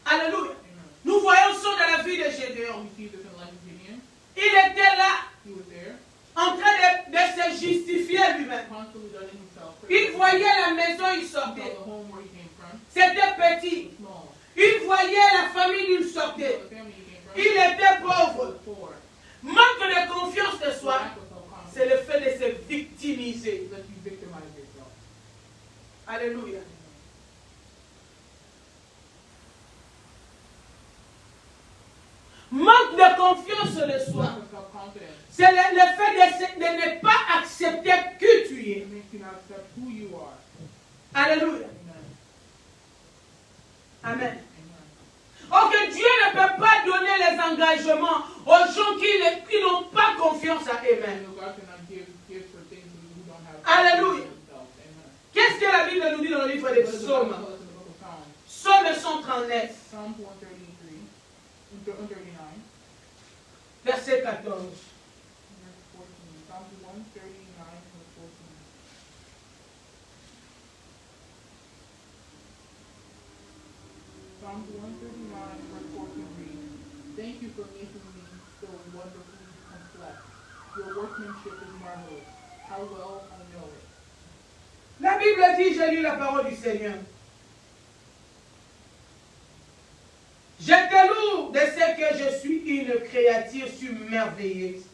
Alléluia. Amen. Nous voyons ça dans la vie de Gédéon. We see this in the life of Gideon. Il était là He was there, en train de se justifier lui-même. constantly judging himself. Il voyait la maison, il He saw sortait. the home where he came from. C'était petit. It was small. Il voyait la famille, il He saw sortait. the family he came from. Il était He pauvre. was poor. Manque de confiance de soi, Lack of self-confidence. c'est le fait de se victimiser. Let you victimize yourself. Alléluia. Manque de confiance de soi, Lack of self-confidence. c'est le fait de ne pas accepter qui tu es. It makes you not accept who you are. Alléluia. Amen. Amen. Amen. Ok, Dieu ne peut pas donner les engagements aux gens qui n'ont pas confiance à And eux-mêmes. so God cannot give gifts or things who don't have Hallelujah. themselves. Amen. Qu'est-ce que la Bible nous dit dans le livre des What does the Bible psaumes? tell us in the book of Psalms? Psaume 139, Psalms 133, 139, verset 14. verse 14. Psalms 139, verse 14. Psalms 139, verse 14 reads, thank you for making me so wonderfully complex. Your workmanship is marvelous. How well I know it. La Bible dit, j'ai lu la parole du Seigneur. Je te loue de ce que je suis une créature merveilleuse.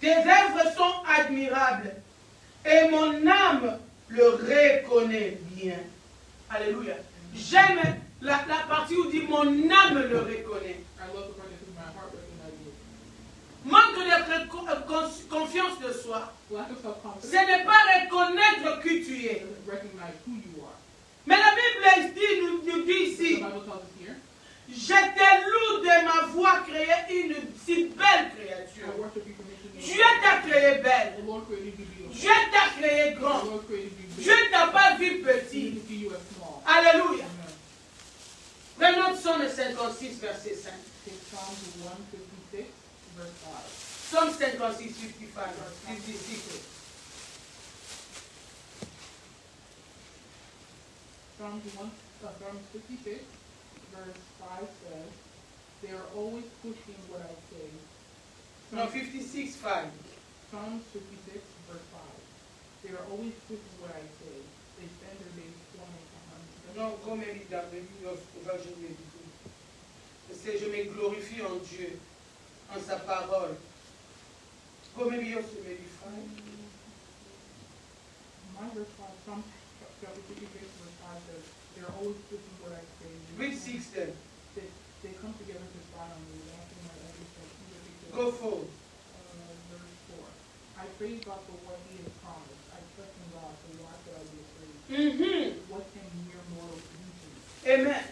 Tes œuvres sont admirables et mon âme le reconnaît bien. Alléluia. J'aime la partie où dit mon âme le reconnaît. Manque de confiance de soi. Ce n'est pas reconnaître qui tu es. Mais la Bible nous dit ici, je te loue de ma voix créée une si belle créature. Dieu t'a créé belle. Dieu t'a créé grand. Dieu t'a pas vu petit. Alléluia. Prenons Psaume 56, verset 5. Psaume 56, 56. Psalm 56, verse 5 says, they are always pushing what I say. No, 56, 5. Psalm 56, verse 5. They are always pushing what I say. They spend their days forming Non, comme il dit dans le livre, c'est je me glorifie en Dieu, en sa parole. Comme il dit, My verse 5, Psalm chapter 56, verse 5 says, they are always pushing what I say. Read 6 then. They come together to spy on me, laughing at every step. Go forward. Verse 4. I praise God for what He has promised. I trust in God, so why should I be afraid? What can mere mortals do to me? Amen.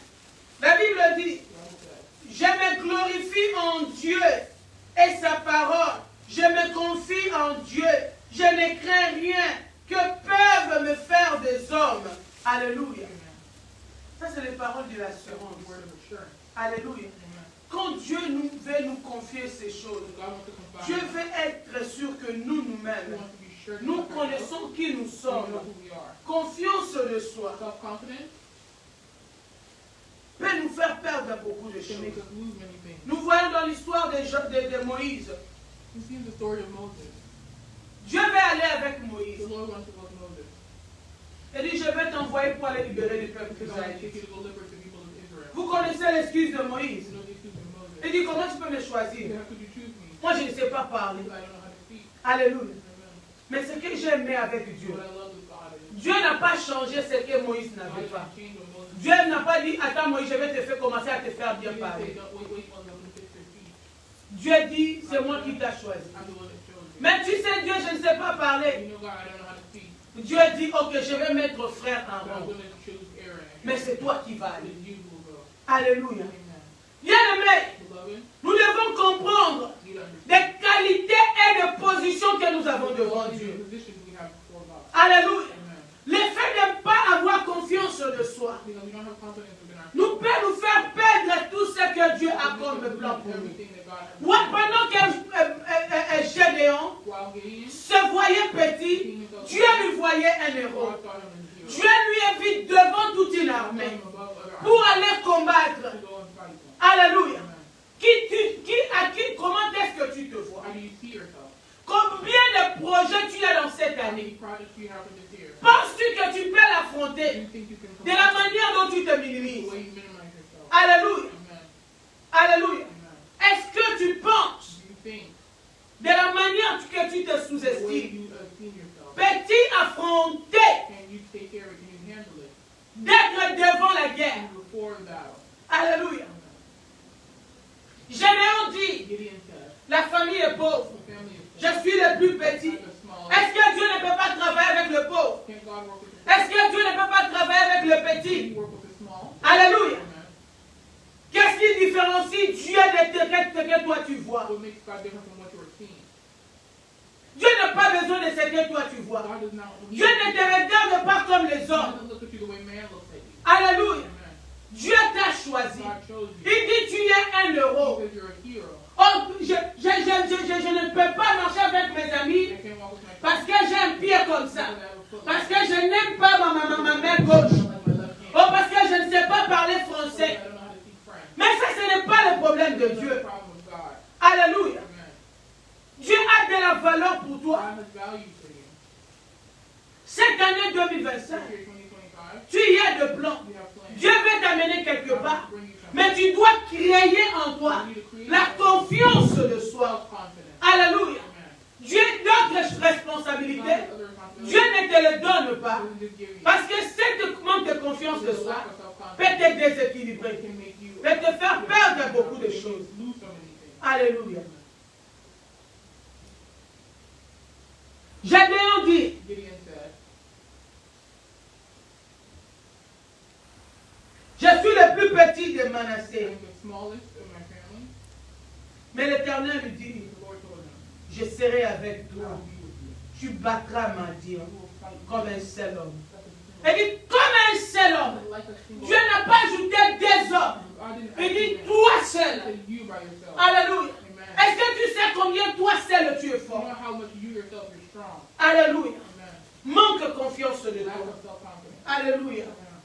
La Bible dit, je me glorifie en Dieu et sa parole. Je me confie en Dieu. Je ne crains rien que peuvent me faire des hommes. Alléluia. Ça, c'est les paroles de l'assurance. Alléluia. Quand Dieu veut nous confier ces choses, Dieu veut être sûr que nous-mêmes, nous connaissons qui nous sommes. Confiance de soi peut nous faire perdre beaucoup de choses. Nous voyons dans l'histoire de Moïse. Dieu veut aller avec Moïse. Il dit, je vais t'envoyer pour aller libérer le peuple israélite. Vous connaissez l'excuse de Moïse. Il dit, comment tu peux me choisir? Moi, je ne sais pas parler. Alléluia. Mais ce que j'ai aimé avec Dieu, Dieu n'a pas changé ce que Moïse n'avait pas. Dieu n'a pas dit, attends Moïse, je vais te faire commencer à te faire bien parler. Dieu dit, c'est moi qui t'ai choisi. Mais tu sais, Dieu, je ne sais pas parler. Dieu dit, ok, je vais mettre frère Aaron. Mais c'est toi qui vas aller. Alléluia. Bien-aimés, nous devons comprendre des qualités et des positions que nous avons devant Dieu. Alléluia. Le fait de ne pas avoir confiance de soi nous peut nous faire perdre tout ce que Dieu a comme plan pour nous. Pendant que Gédéon se voyait petit, Dieu lui voyait un héros. Dieu lui invite devant toute une armée pour aller combattre. Alléluia. Comment est-ce que tu te vois? Combien de projets tu as dans cette année? Penses-tu que tu peux l'affronter de la manière dont tu te minimises? Alléluia. Alléluia. Est-ce que tu penses de la manière que tu te sous-estimes? Petit affronté d'être devant la guerre. Alléluia. Gédéon dit, la famille est pauvre. Je suis le plus petit. Est-ce que Dieu ne peut pas travailler avec le pauvre? Est-ce que Dieu ne peut pas travailler avec le petit? Alléluia. Qu'est-ce qui différencie Dieu de ce que toi tu vois? Dieu n'a pas besoin de ce que toi tu vois. Dieu ne te regarde pas comme les hommes. Alléluia. Dieu t'a choisi. Il dit tu es un héros. Oh, je ne peux pas marcher avec mes amis parce que j'ai un pied comme ça. Parce que je n'aime pas ma main gauche. Oh, parce que je ne sais pas parler français. Mais ça, ce n'est pas le problème de Dieu. Alléluia. Dieu a de la valeur pour toi. Cette année 2025, tu y as de plan. Dieu veut t'amener quelque part. confiance de There's a soi lack of self-confidence. peut te It déséquilibrer, can make you peut te faire perdre beaucoup de choses. lose so many things. Alléluia. Gédéon dit, Gideon said, je suis le plus petit de Manassé. I'm the smallest of my family. Mais l'Éternel lui dit, The Lord told him, je serai avec I toi. will be with you. Tu battras ma You dire will fight comme un seul homme. like a Il dit, comme un seul homme. single- like a single- Dieu n'a pas ajouté des hommes. I didn't Il dit, accident- toi I seul. said you by yourself. Alléluia. Amen. Est-ce que tu sais combien toi seul tu es You fort? know how much you yourself are strong. Alléluia. Amen. Manque confiance de Lack toi. of self-confidence. Alléluia. Amen.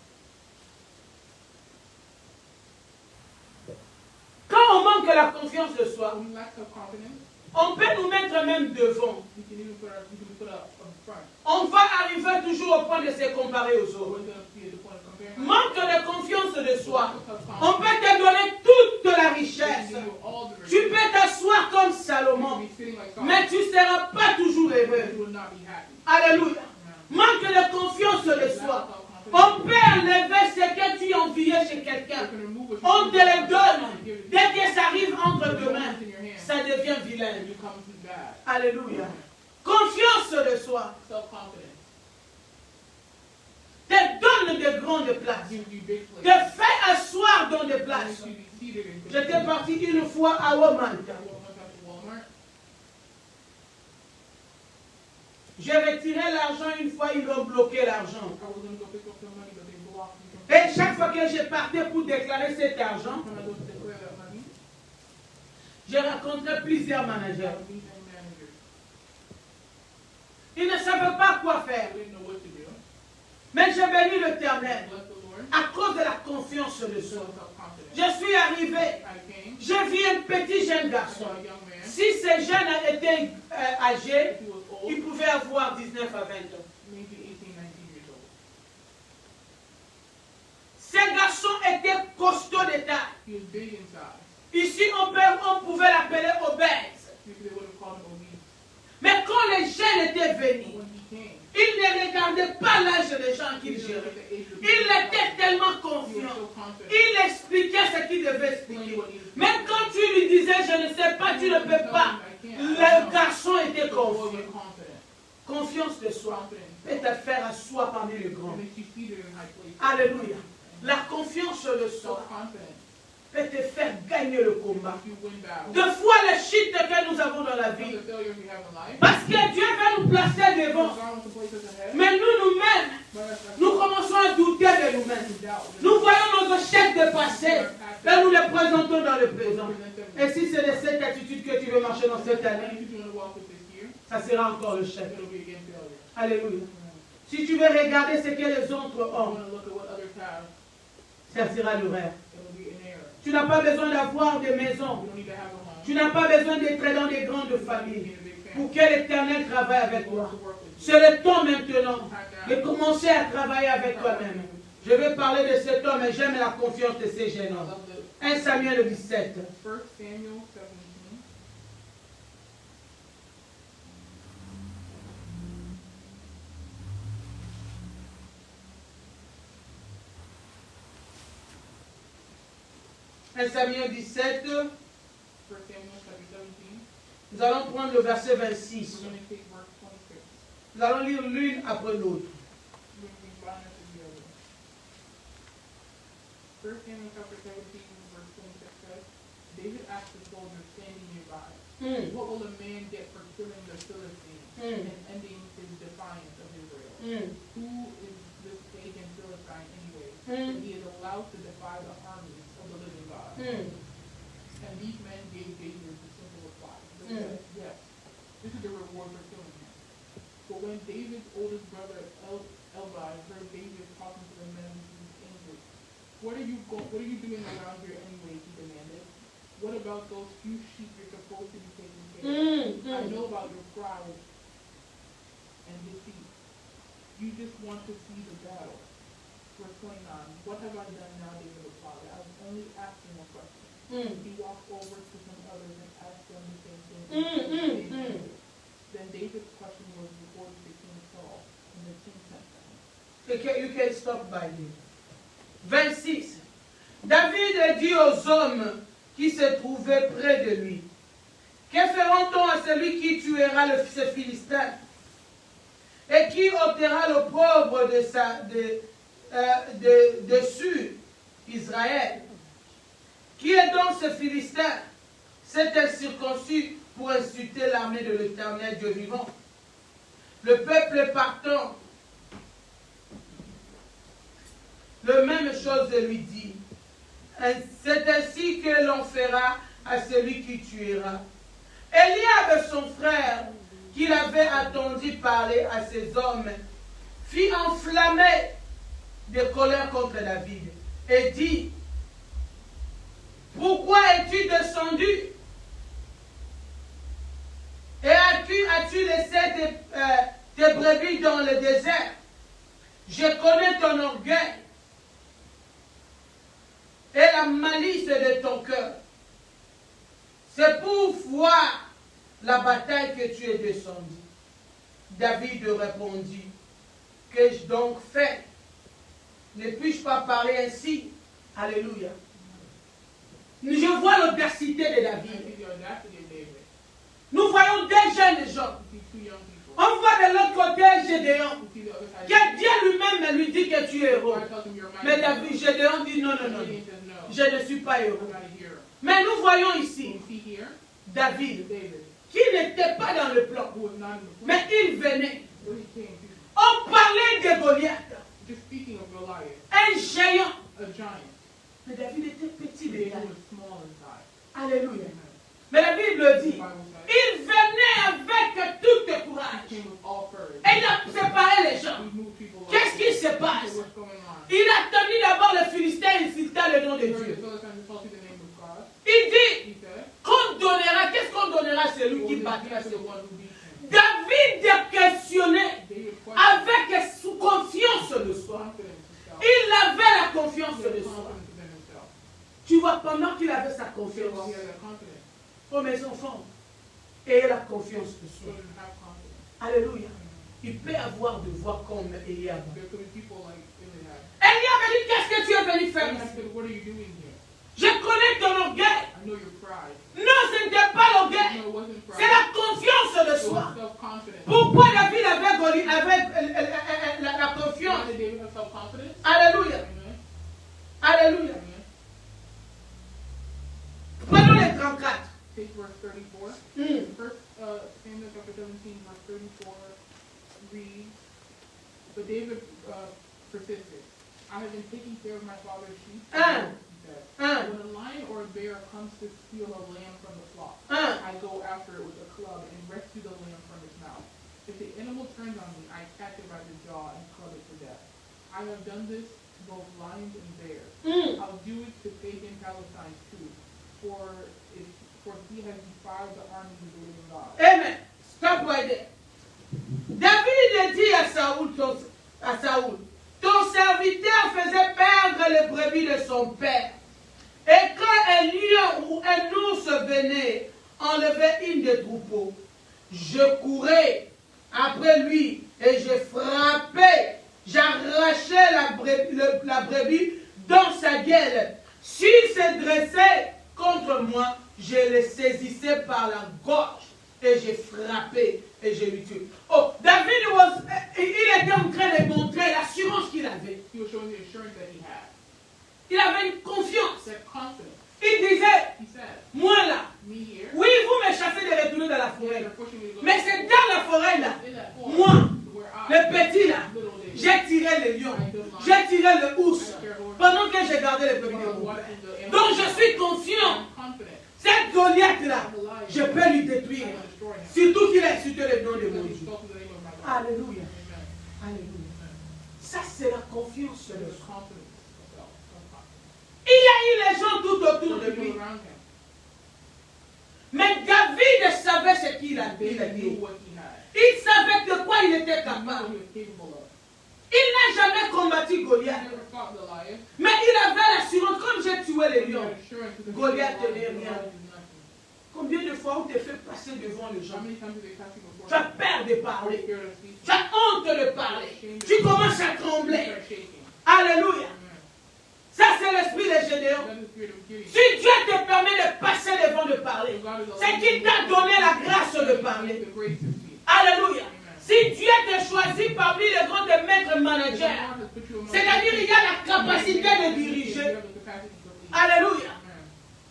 Quand on manque la confiance de soi, When we lack self-confidence, on peut nous mettre même devant. we can even put up front. On va arriver toujours au point de se comparer aux So autres. we're going to be at the point of comparing. Manque de confiance de soi. Lack of On self-confidence. peut te donner toute la We can richesse. give you all the Tu riches. peux t'asseoir comme You can Salomon, be sitting like mais Solomon, tu ne seras pas toujours but heureux. you will not be happy. Alléluia. Amen. Manque de confiance de Lack soi. of self-confidence. On peut enlever ce que tu enviais chez You quelqu'un. can remove what you On te think le you donne. want and give it to Dès you. que ça arrive entre You tes hold mains, it in your hand, ça devient vilain. it becomes bad. Alléluia. Confiance de soi Self-confidence te donne de grandes places. gives you big Te places. fait asseoir dans des It places. makes you be seated in good J'étais places. parti une fois à Walmart. I went to Walmart. J'ai retiré l'argent une fois, ils ont bloqué l'argent. I was going to go pick up some money, but they blocked me from Et chaque fois que je partais pour déclarer cet argent, when I go to declare that money. j'ai rencontré plusieurs managers. I was meeting managers. Ils ne savaient pas quoi faire. I didn't know what to do. Mais j'ai béni l'Éternel Bless the Lord. à cause de la confiance de So soi. self-confidence. Je suis arrivé, I came. j'ai vu un petit jeune I garçon. saw a young man. Si ce jeune était âgé, He was old, il pouvait avoir 19 à 20 ans. maybe 18, 19 years old. Ce garçon était costaud de taille. He was big in size. Ici, on pouvait l'appeler obèse. Maybe they would have called him obese. Mais quand les jeunes étaient But venus, when he came, il ne regardait pas l'âge des gens he qu'il didn't gérait. look at the age of the Il people. était tellement He was confiant. so confident. Il expliquait ce qu'il devait Explained expliquer. what he was Même quand tu lui disais, je ne sais pas, tu ne peux pas, le garçon était The boy was confiant. confident. Confiance de soi Confident. peut te faire asseoir parmi les It grands. makes you seated in high places. Alléluia. La confiance de soi Self-confidence peut te faire gagner le combat. makes you win battles. Deux fois les chutes que nous avons dans la vie. The failures we have in life. Parce que Dieu va nous placer devant. God wants to place us ahead. Mais nous-mêmes, But as nous commençons à douter de nous-mêmes. Nous voyons nos échecs de passé et nous les présentons dans le présent. Et si c'est de cette attitude que tu veux marcher dans cette année, ça sera encore le chef. Alléluia. Si tu veux regarder ce que les autres ont, ça sera l'erreur. Tu n'as pas besoin d'avoir des maisons. Tu n'as pas besoin d'être dans des grandes familles pour que l'Éternel travaille avec toi. C'est le temps maintenant de commencer à travailler avec toi-même. Je vais parler de cet homme et j'aime la confiance de ces jeunes hommes. 1 Samuel 17. 1 Samuel 17. Samuel 17, 1 Samuel chapter 17. nous allons prendre le verset 26. We're going to take verse 26. Nous allons lire l'une après l'autre. We're going to read one after the other. 1 Samuel chapter 17, verse 26 says, David asked the soldiers standing nearby, What will a man get for killing the Philistines and ending his defiance of Israel? Who is this pagan Philistine anyway? And he is allowed to defy the armies of the living God. And these men gave David the simple reply. They said, Yes, this is the reward for killing him. But when David's oldest brother Elvi heard David talking to the men, he was angry. What are you doing around here anyway? He demanded. What about those few sheep you're supposed to be taking care of? I know about your pride and deceit. You just want to see the battle. Verse 29. What have I done now, David replied? I was only asking a question. He walked over to some others and asked them the same thing. Then David's question was reported to King Saul, and the king sent them. You can stop by here. 26. David dit aux hommes qui se trouvaient près de lui, que ferons-nous à celui qui tuera ce Philistin et qui ôtera le pauvre dessus Israël? Qui est donc ce Philistin? C'est incirconcis pour insulter l'armée de l'Éternel Dieu vivant. Le peuple partant, la même chose lui dit. C'est ainsi que l'on fera à celui qui tuera. Eliab, son frère, qu'il avait attendu parler à ces hommes, fit enflammer de colère contre David et dit, pourquoi es-tu descendu? Et as-tu laissé tes brebis dans le désert? Je connais ton orgueil et la malice de ton cœur. C'est pour voir la bataille que tu es descendu. David répondit, qu'ai-je donc fait? Ne puis-je pas parler ainsi? Alléluia. Je vois l'audacité de David. Nous voyons des jeunes gens. On voit de l'autre côté Gédéon. Que Dieu lui-même lui dit que tu es héros. Mais David, Gédéon dit non, non, non. Je ne suis pas héros. Mais nous voyons ici David, qui n'était pas dans le plan. Mais il venait. On parlait de Goliath. Un géant. Mais David était petit de taille. Alléluia. Mais la Bible dit, il venait avec tout le courage. Et il a séparé les gens. Qu'est-ce qui se passe? Il a tenu d'abord le Philistin et il cita le nom de Dieu. Il dit, qu'on donnera, qu'est-ce qu'on donnera à celui qui battra celui? David a questionné avec confiance de soi. Il avait la confiance de soi. Tu vois, pendant qu'il avait sa confiance, oh mes enfants, ayez la confiance de soi. Alléluia. Il peut avoir de voix comme Eliab. Eliab a dit, qu'est-ce que tu es venu faire ici? Je connais ton orgueil. Non, ce n'était pas l'orgueil. C'est la confiance de soi. Pourquoi David avait la confiance? Alléluia. Alléluia. Prenons les 34. Take verse 34. First Samuel chapter 17, verse 34 reads, but David persisted. I have been taking care of my father's sheep. He said, when a lion or a bear comes to steal a lamb from the flock, I go after it with a club and rescue the lamb from its mouth. If the animal turns on me, I catch it by the jaw and club it to death. I have done this to both lions and bears. I'll do it to pagan Palestine too, for he has defied the armies of the living God. Amen. Stop right there. David dit à Saoul, ton serviteur faisait perdre les brebis de son père. Et quand un lion ou un ours venait enlever une des troupeaux, je courais après lui et je frappais, j'arrachais la brebis dans sa gueule. S'il se dressait contre moi, je le saisissais par la gorge et je frappais et je lui tuais. Oh, David il était en train de montrer l'assurance qu'il avait. Il avait une confiance. Il disait, moi là, oui, vous me chassez de retourner dans la forêt. Mais c'est dans la forêt là, moi, le petit là, j'ai tiré le lion, j'ai tiré le ours, pendant que j'ai gardé les brebis de mon père. Donc je suis confiant. Cette Goliath là, je peux lui détruire. Surtout qu'il a insulté le nom de mon Dieu. Alléluia. Alléluia. Ça c'est la confiance de soi. Il y a eu les gens tout autour de lui. Mais David savait ce qu'il a dit. Il savait de quoi il était capable. Il n'a jamais combattu Goliath. Mais il avait l'assurance, comme j'ai tué les lions, Goliath n'est rien. Combien de fois on te fait passer devant les gens? Tu as peur de parler. Tu as honte de parler. Tu commences à trembler. Alléluia. Gédéon. That is the spirit of Gideon. Si Dieu te permet de passer devant de parler, c'est qu'il t'a donné la grâce de parler. The grace to speak. Alléluia. Amen. Si Dieu te choisit parmi les grands maîtres managers, c'est-à-dire il y a la capacité de diriger. Alléluia.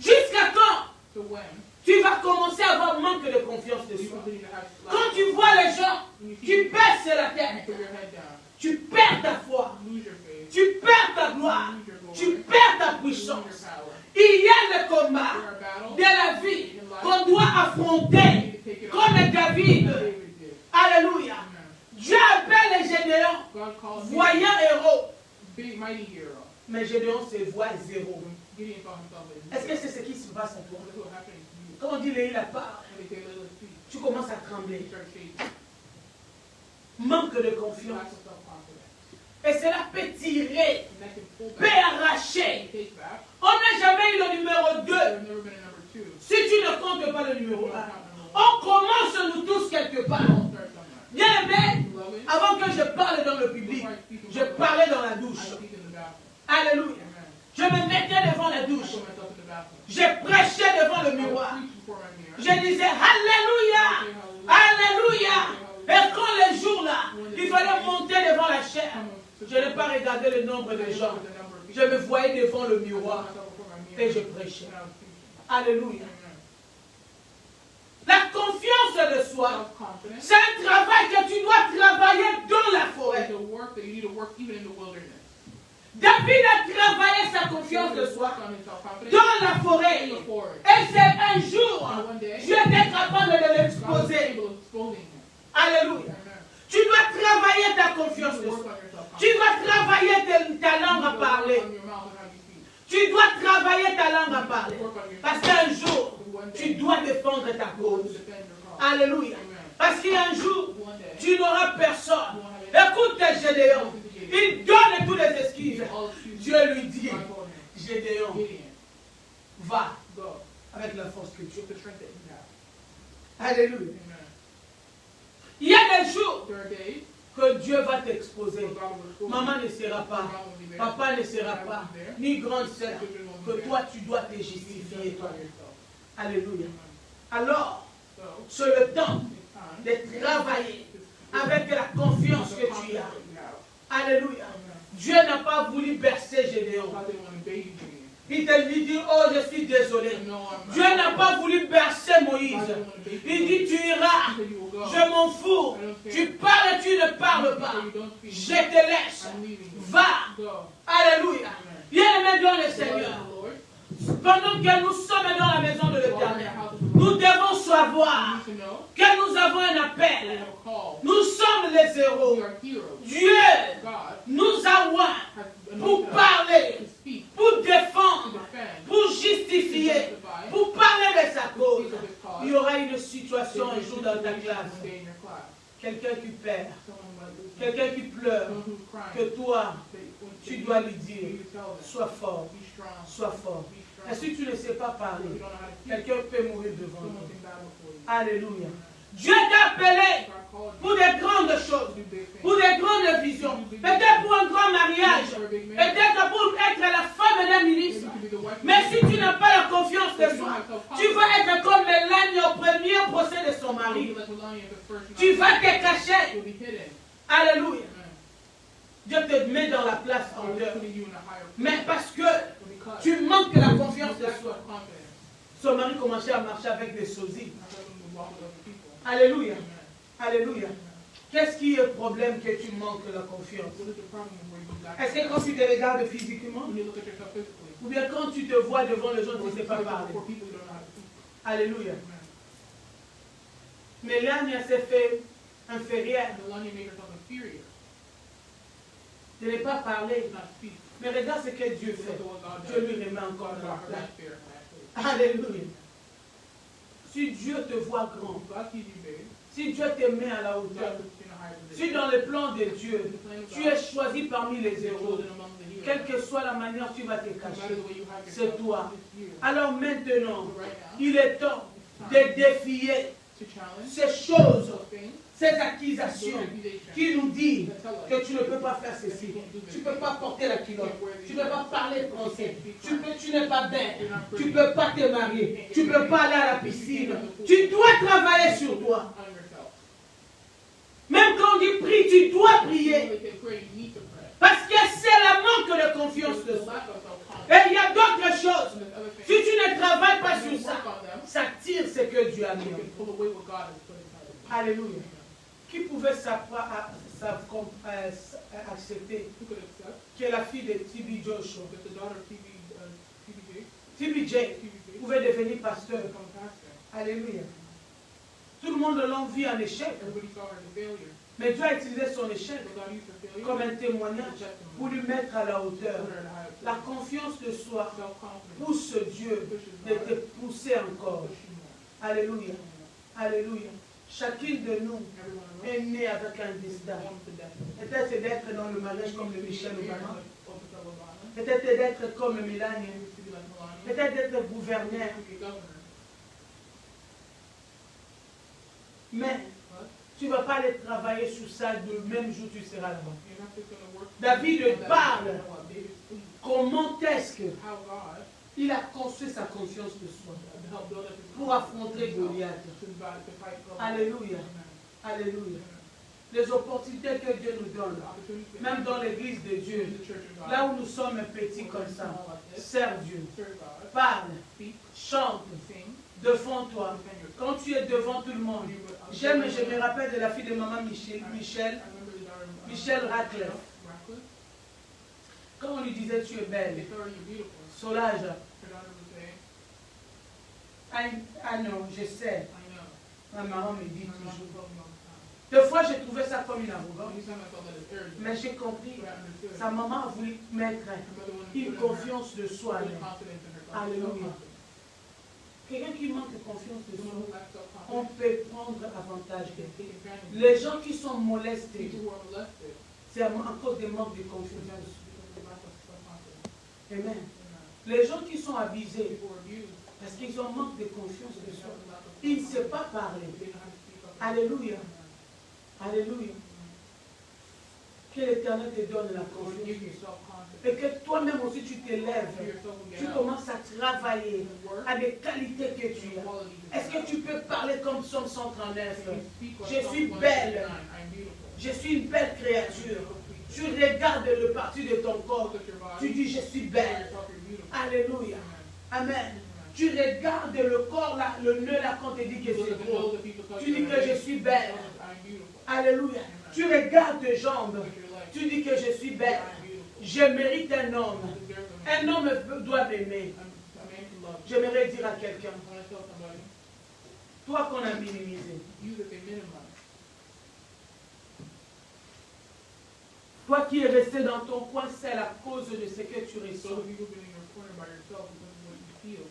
Jusqu'à quand So when tu vas commencer à avoir manque de confiance de you soi? continue to have Quand tu vois les gens, tu baisses la you tête, put your head down, tu perds ta foi, lose your faith, tu perds ta gloire, lose your glory, tu perds ta lose your puissance. power. Il y a le combat There are battles de la vie in life qu'on doit you affronter need to take it on. comme David. David did. Alléluia. Amen. Dieu appelle les Gédéons God called Gideon voyants héros. big mighty hero. Mais Gédéon se voit zéro. Gideon saw himself as Est-ce que c'est ce qui se passe en toi? That's what happened to you. Quand on dit Léhi la part, When they say let us speak, tu commences à you trembler. start shaking. Manque de Lack confiance. of self-confidence. Et cela peut tirer, And that can pull peut back arracher. and take back. On n'a jamais eu le numéro 2 There's never been a number two. si tu ne comptes pas le numéro You don't 1. count number one. On commence nous tous quelque part. All start somewhere. Bien aimé, Beloved, avant que je parle dans le public, before I speak in je public, parlais dans la I douche. speak in the bathroom. Alléluia. Amen. Je me mettais devant la I douche. put myself in the bathroom. Je prêchais devant le I would miroir. preach before my mirror. Je disais Alléluia, Alléluia. Et quand les jours là, il fallait monter devant la chair. Je n'ai pas regardé le nombre de gens. Je me voyais devant le miroir et je prêchais. Alléluia. La confiance de soi, Self-confidence c'est un travail que tu dois travailler dans la forêt. is a work that you need to work even in the wilderness. David a travaillé sa confiance de soi On his self-confidence dans la forêt. in the forest. Et c'est un jour, And one day, Dieu était capable de God was l'exposer. able of exposing him. Alléluia. Amen. Tu dois travailler ta You confiance need de to work soi. on your self-confidence. Tu dois travailler ta langue à You need to parler. work on your mouth and how you speak. Tu dois travailler ta langue à parler. Work on your Parce qu'un jour, one tu day, dois défendre ta you have to cause. defend your cause. Alléluia. Amen. Parce qu'un jour, One day, tu n'auras personne. you won't have any Écoute Gédéon. Il donne toutes les excuses. all excuses. Dieu lui dit, God told him, Gédéon, Gideon, va go avec la force que tu with the strength that you have. as. Alléluia. Amen. Il y a des jours There are days que Dieu va t'exposer. where God will expose Maman you. ne sera pas. God will be there. Papa ne sera pas. Ni grande sœur. Que toi, tu dois te You justifier. justify yourself. Alléluia. Amen. Alors, So, c'est le temps it's time de travailler to avec la confiance the que tu confidence as. that you have. Alléluia. Amen. Dieu n'a pas voulu bercer Gédéon. God didn't want to baby Gideon. Il te lui dit, oh, je suis désolé. No, I'm Dieu n'a pas voulu bercer Moïse. God didn't want to baby Il dit, tu iras. He said, you will go. Je m'en fous. Tu parles et tu ne parles pas. You don't speak. Je te laisse. I'm leaving you. Va. Go. Alléluia. Bien-aimé dans le Lord, Seigneur. the Lord. Pendant que nous sommes dans la maison de While in l'Éternel, the house of the nous Lord. devons You savoir need to know que nous avons un that we appel. have a call. Nous sommes les We héros. are heroes. Dieu God nous a oint has pour anointed us parler, to speak, pour to défendre, defend, pour to justifier, justify, pour parler de sa to cause. speak of his cause. Il y aura une situation un There's jour a dans ta situation classe. one day in your class. Quelqu'un qui perd, Someone might lose something. quelqu'un qui pleure, Someone who's crying. que toi, That when tu you dois lui you dire, need to tell them, sois fort, be strong, sois fort. be strong. Et si tu ne sais pas If parler, you don't know how to speak, quelqu'un peut mourir devant someone toi. can battle for you. Alléluia. Dieu t'a appelé God called you pour des grandes choses, to do big things. pour des grandes visions, peut-être pour un grand mariage, For a big man. peut-être pour être la femme d'un Maybe ministre. to be the wife of Mais a si tu n'as pas la confiance If de you don't soi, have self-confidence, tu vas être comme Mélanie au premier procès de son you'll mari. be like Melania at the first Tu night. vas te cacher. You'll be hidden. Alléluia. Amen. Dieu te met dans la place en God is dehors. putting you in a higher place. Mais parce que But because tu manques la confiance you de lack soi. self-confidence, Son mari commençait à marcher avec des sosies. my husband will walk with other people. Alléluia. Amen. Alléluia. Qu'est-ce qui est le problème que tu manques la confiance? What is the problem where you lack Est-ce que quand tu te regardes physiquement, when you look at yourself physically, ou bien quand tu te vois devant les gens, tu or ne sais you pas see yourself parler? before people, you don't know how to speak? Alléluia. Amen. Mélanie s'est fait inférieure Melania made herself inferior. de ne pas parler. Did not speak. Mais regarde ce que Dieu Look fait. at what God Dieu does. lui remet encore God dans la brought her place. back there in that place. Alléluia. Si Dieu te voit grand, God sees you big. si Dieu te met à la God hauteur, puts you in a higher si position. dans le plan de Dieu, In the plan of tu God, es choisi parmi les you're héros, chosen among the heroes. quelle que soit la manière tu vas te No matter cacher, the way you hide c'est yourself, toi. it's you. Alors maintenant, So right now, il est temps it's de time défier to challenge ces choses, those things, ces accusations those accusations qui nous disent that tell us que tu ne peux pas faire that ceci, you can't do this. tu ne peux pas porter la culotte, tu ne peux pas parler français, tu n'es pas belle, You're not tu pretty. ne peux pas te marier, tu ne peux pas aller à la piscine. Tu dois travailler sur toi. On yourself. Même quand on dit prie, tu dois Even prier. though they say pray, you need to pray. Parce que c'est la manque de confiance de The soi. lack of self-confidence. Et il y a d'autres choses. And there's other Si things. tu ne travailles pas You sur ça, work on them, ça tire ce que Dieu a mis. you can pull away what God has put inside of you. Alléluia. Qui pouvait accepter Who could accept que la fille de T.B. Joshua, that the daughter of TBJ T.B.J. pouvait devenir pasteur? become a pastor? Alléluia. Tout le monde l'a vu en échec. Everybody saw her as a failure. Mais Dieu a utilisé son échec But God used her failure comme un as a témoignage pour testimony. lui mettre à la hauteur. Put her in a higher La place. confiance de soi Self-confidence pousse Dieu pushes de God, te pousser encore. push you more. Alléluia. Alléluia. Chacune de nous Every one of us est née avec un is destin. born with a destiny. Peut-être c'est d'être dans le mariage comme le Michel Here, Obama. like Officer Obama. Peut-être c'est d'être comme Mélanie. Maybe to be like Melania. Peut-être d'être gouverneur. To be a governor. Mais But tu ne vas pas aller travailler sur ça le même jour où tu seras là-bas. you're not just going to work. David on that. parle. You know what? David speaks Comment est-ce how God qu'il a construit sa confiance de soi helped build up his pour affronter Goliath? to fight Goliath. Alléluia. Amen. Alléluia. Les opportunités que Dieu nous donne, The opportunity même dans l'église de Dieu, in the church of God. là où nous sommes petits comme ça, serve Dieu, Serve God. parle, Speak. chante, Sing. défends-toi. Defend yourself. Quand tu es devant tout le monde, j'aime et je me rappelle de la fille de maman Michel, I remember the daughter of, Michel Radcliffe. Radcliffe. Quand on lui disait tu es They belle, told her you're beautiful. Solange, Her daughter would say, ah non, je sais, I know. ma maman me dit My mom toujours. told me all the time. Des fois, j'ai trouvé ça comme une arrogance, Anytime I felt that it's arrogant, mais j'ai compris, but I understood. sa maman a voulu mettre Her mother wanted to une put in her confiance de soi en full elle. confidence in herself. Alléluia. Self-confidence. Quelqu'un qui manque de confiance de Someone soi, who lacks self-confidence on peut prendre avantage d'elle. can take advantage. Les gens qui sont molestés, People who are molested c'est à cause des manques de confiance because de soi. of the lack of self-confidence. Amen. Amen. Les gens qui sont abusés, People are abused parce qu'ils ont manque de confiance de because soi. of the lack of Ils ne savent self-confidence. pas parler. They know how to speak up. Alléluia. Amen. Alléluia. Que l'Éternel te donne la Lord, confiance. give you self-confidence. Et que toi-même aussi tu You t'élèves. yourself will Tu get out commences à travailler and work à des qualités que tu and as. qualities that Est-ce you que have. tu peux parler comme Psaume 139? Can you speak like Je Psalm suis 139? belle. I'm beautiful. Je suis une belle créature. Tu regardes le parti de ton corps. Look at your body. Tu dis je suis Tell belle. yourself you're beautiful. Alléluia. Amen. Amen. Tu regardes le corps là, le nœud là quand on te dit que Look c'est at the beau. nose of people touch Tu dis your que je head. suis belle. I'm beautiful. Alléluia. Tu regardes tes jambes. Look at your legs. Tu dis que je suis belle. I'm beautiful. Je mérite un homme. I deserve a Un man. homme doit m'aimer. A man can love. J'aimerais dire à quelqu'un, I want to tell somebody, toi qu'on a minimisé, you that they minimize. toi qui es resté dans ton coin, c'est la cause de ce que tu So ressens. if you've been in your corner by yourself because of what you feel,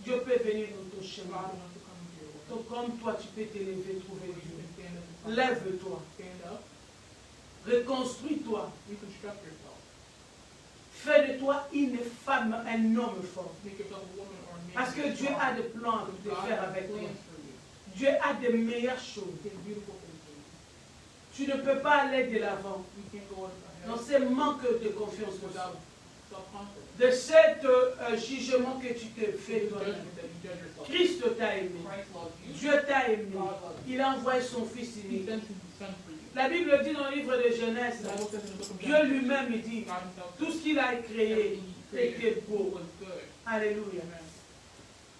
Dieu peut venir dans ton God chemin. wants to come into your way. Donc, comme toi, tu peux t'élever, trouver You Dieu. can stand up and find. Lève-toi, Stand up, reconstruis-toi, reconstruct yourself. fais de toi une femme, un homme fort. Make yourself a woman or a man. Parce que Dieu a des plans de God faire has avec toi. plans for you. Dieu a de meilleures choses. He has beautiful things for you. Tu ne peux pas aller de l'avant You can't go dans ahead ce manque de confiance en without soi. self-confidence. De cet jugement que tu te fais The toi-même. judgment that you judge yourself. Christ t'a aimé. Christ loves you. Dieu t'a aimé. God loves you. Il a envoyé son Fils He unique. sent his son for you. La Bible dit dans le livre de Genèse, The Bible says in the book of Dieu Genesis, lui-même il dit, God himself tout said, ce qu'il a créé everything he created était beau. was good. Alléluia. Amen.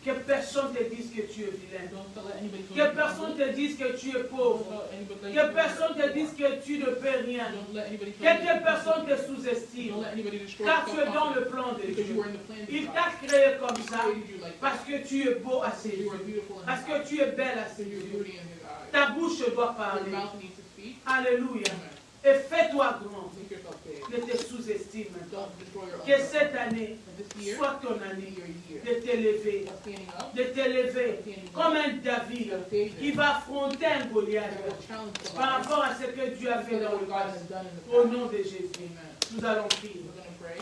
Que personne te dise que tu es vilain. Don't let anybody tell Que you personne te dise que tu es Don't pauvre. let anybody Que personne te dise que tu ne peux rien. Don't let anybody tell Que you personne te Don't sous-estime. let anybody destroy Car tu es dans self-confidence le plan de because you Dieu. were in the plan of Il God. t'a créé comme He ça created you like parce that. que tu es beau à ses You are yeux. beautiful in Parce his que eyes. tu es belle à ses So you're yeux. beauty in his eyes. Ta bouche doit Your parler. mouth needs to speak. Alléluia. Amen. Et fais-toi grand. Make yourself big. Ne te sous-estime. Don't destroy your own Que self. cette année And this year, soit ton be année your year de t'élever. of standing up, De t'élever comme un David qui va affronter un Goliath that will challenge the par life rapport à ce que Dieu a fait because dans of le what God passé. has done in the Au past. nom de Jésus, Amen. nous allons prier. We're going to pray.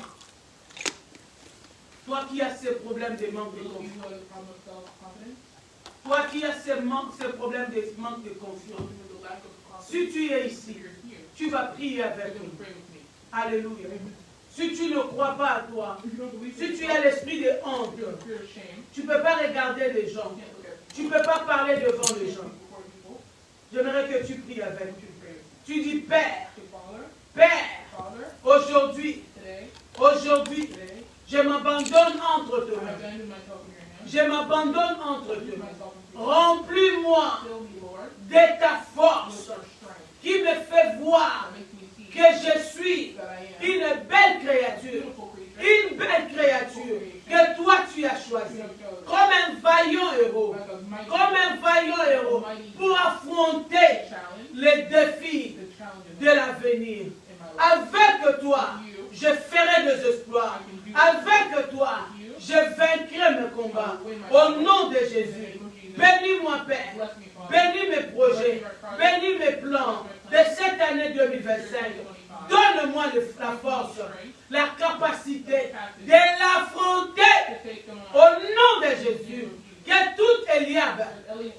Toi qui as ces problèmes de manque de Those of you confiance, who have a problem with self-confidence, toi qui as ces problèmes de manque de confiance, those the lack of confidence. Si tu es ici, You're here. tu vas prier avec You're going nous. to pray with me. Alléluia. Si tu ne crois pas à toi, If you don't believe si in tu yourself, as l'esprit de honte, if you have a fear of shame, tu ne peux pas regarder les gens. you can't look at Tu ne peux pas parler devant people. les You gens. can't speak before people. J'aimerais que tu pries avec You nous. should pray with me. Tu dis, Père, Say, Father, Père, Father, aujourd'hui, today, je m'abandonne entre tes I mains. abandon myself in your hands. Je m'abandonne entre Leave tes mains. myself in your hands. Remplis-moi Fill me, Lord, de ta with force your strength qui me fait voir that makes me see que je suis that I am une belle a créature. beautiful creature. Une belle créature que toi tu as choisie. You have chosen. Comme un vaillant héros. Like a mighty Comme un vaillant héros. Pour affronter challenge, les défis the challenges de l'avenir. in my life. Avec toi, je ferai des exploits. Avec toi, je vaincrai mes combats. Au nom de Jésus. Bénis-moi, Père. Bless me, Father. Bénis mes projets. Bénis mes plans de cette année 2025. Donne-moi la force, la capacité de l'affronter. To take them Au on. nom de Jésus. Que tout Eliab Every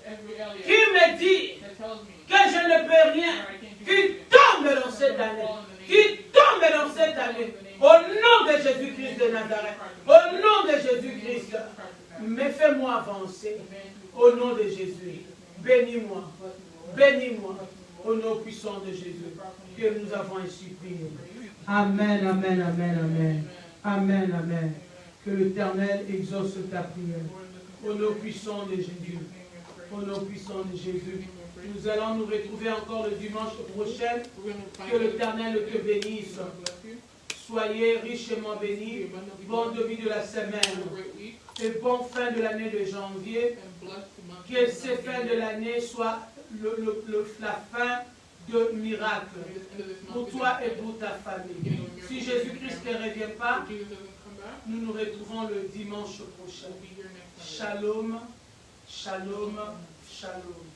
qui Eliab me dit that tells me que je ne peux rien, that I can't do qui anything, tombe dans cette année. Qui tombe dans cette année. Au nom de Jésus-Christ de Nazareth. Au nom de Jésus-Christ. Mais fais-moi avancer. Au nom de Jésus. Bénis-moi. Bénis-moi. Au nom puissant de Jésus. Que nous avons ainsi prié. Amen, amen, amen, amen. Amen, amen. Que l'Éternel exauce ta prière. Au nom puissant de Jésus. Au nom puissant de Jésus. Nous allons nous retrouver encore le dimanche prochain. Que l'Éternel te bénisse. Soyez richement bénis. Bon début de la semaine. Et bonne fin de l'année de janvier. Que cette fin de l'année soit la fin de miracles pour toi et pour ta famille. Si Jésus-Christ ne revient pas, nous nous retrouvons le dimanche prochain. Shalom, shalom, shalom.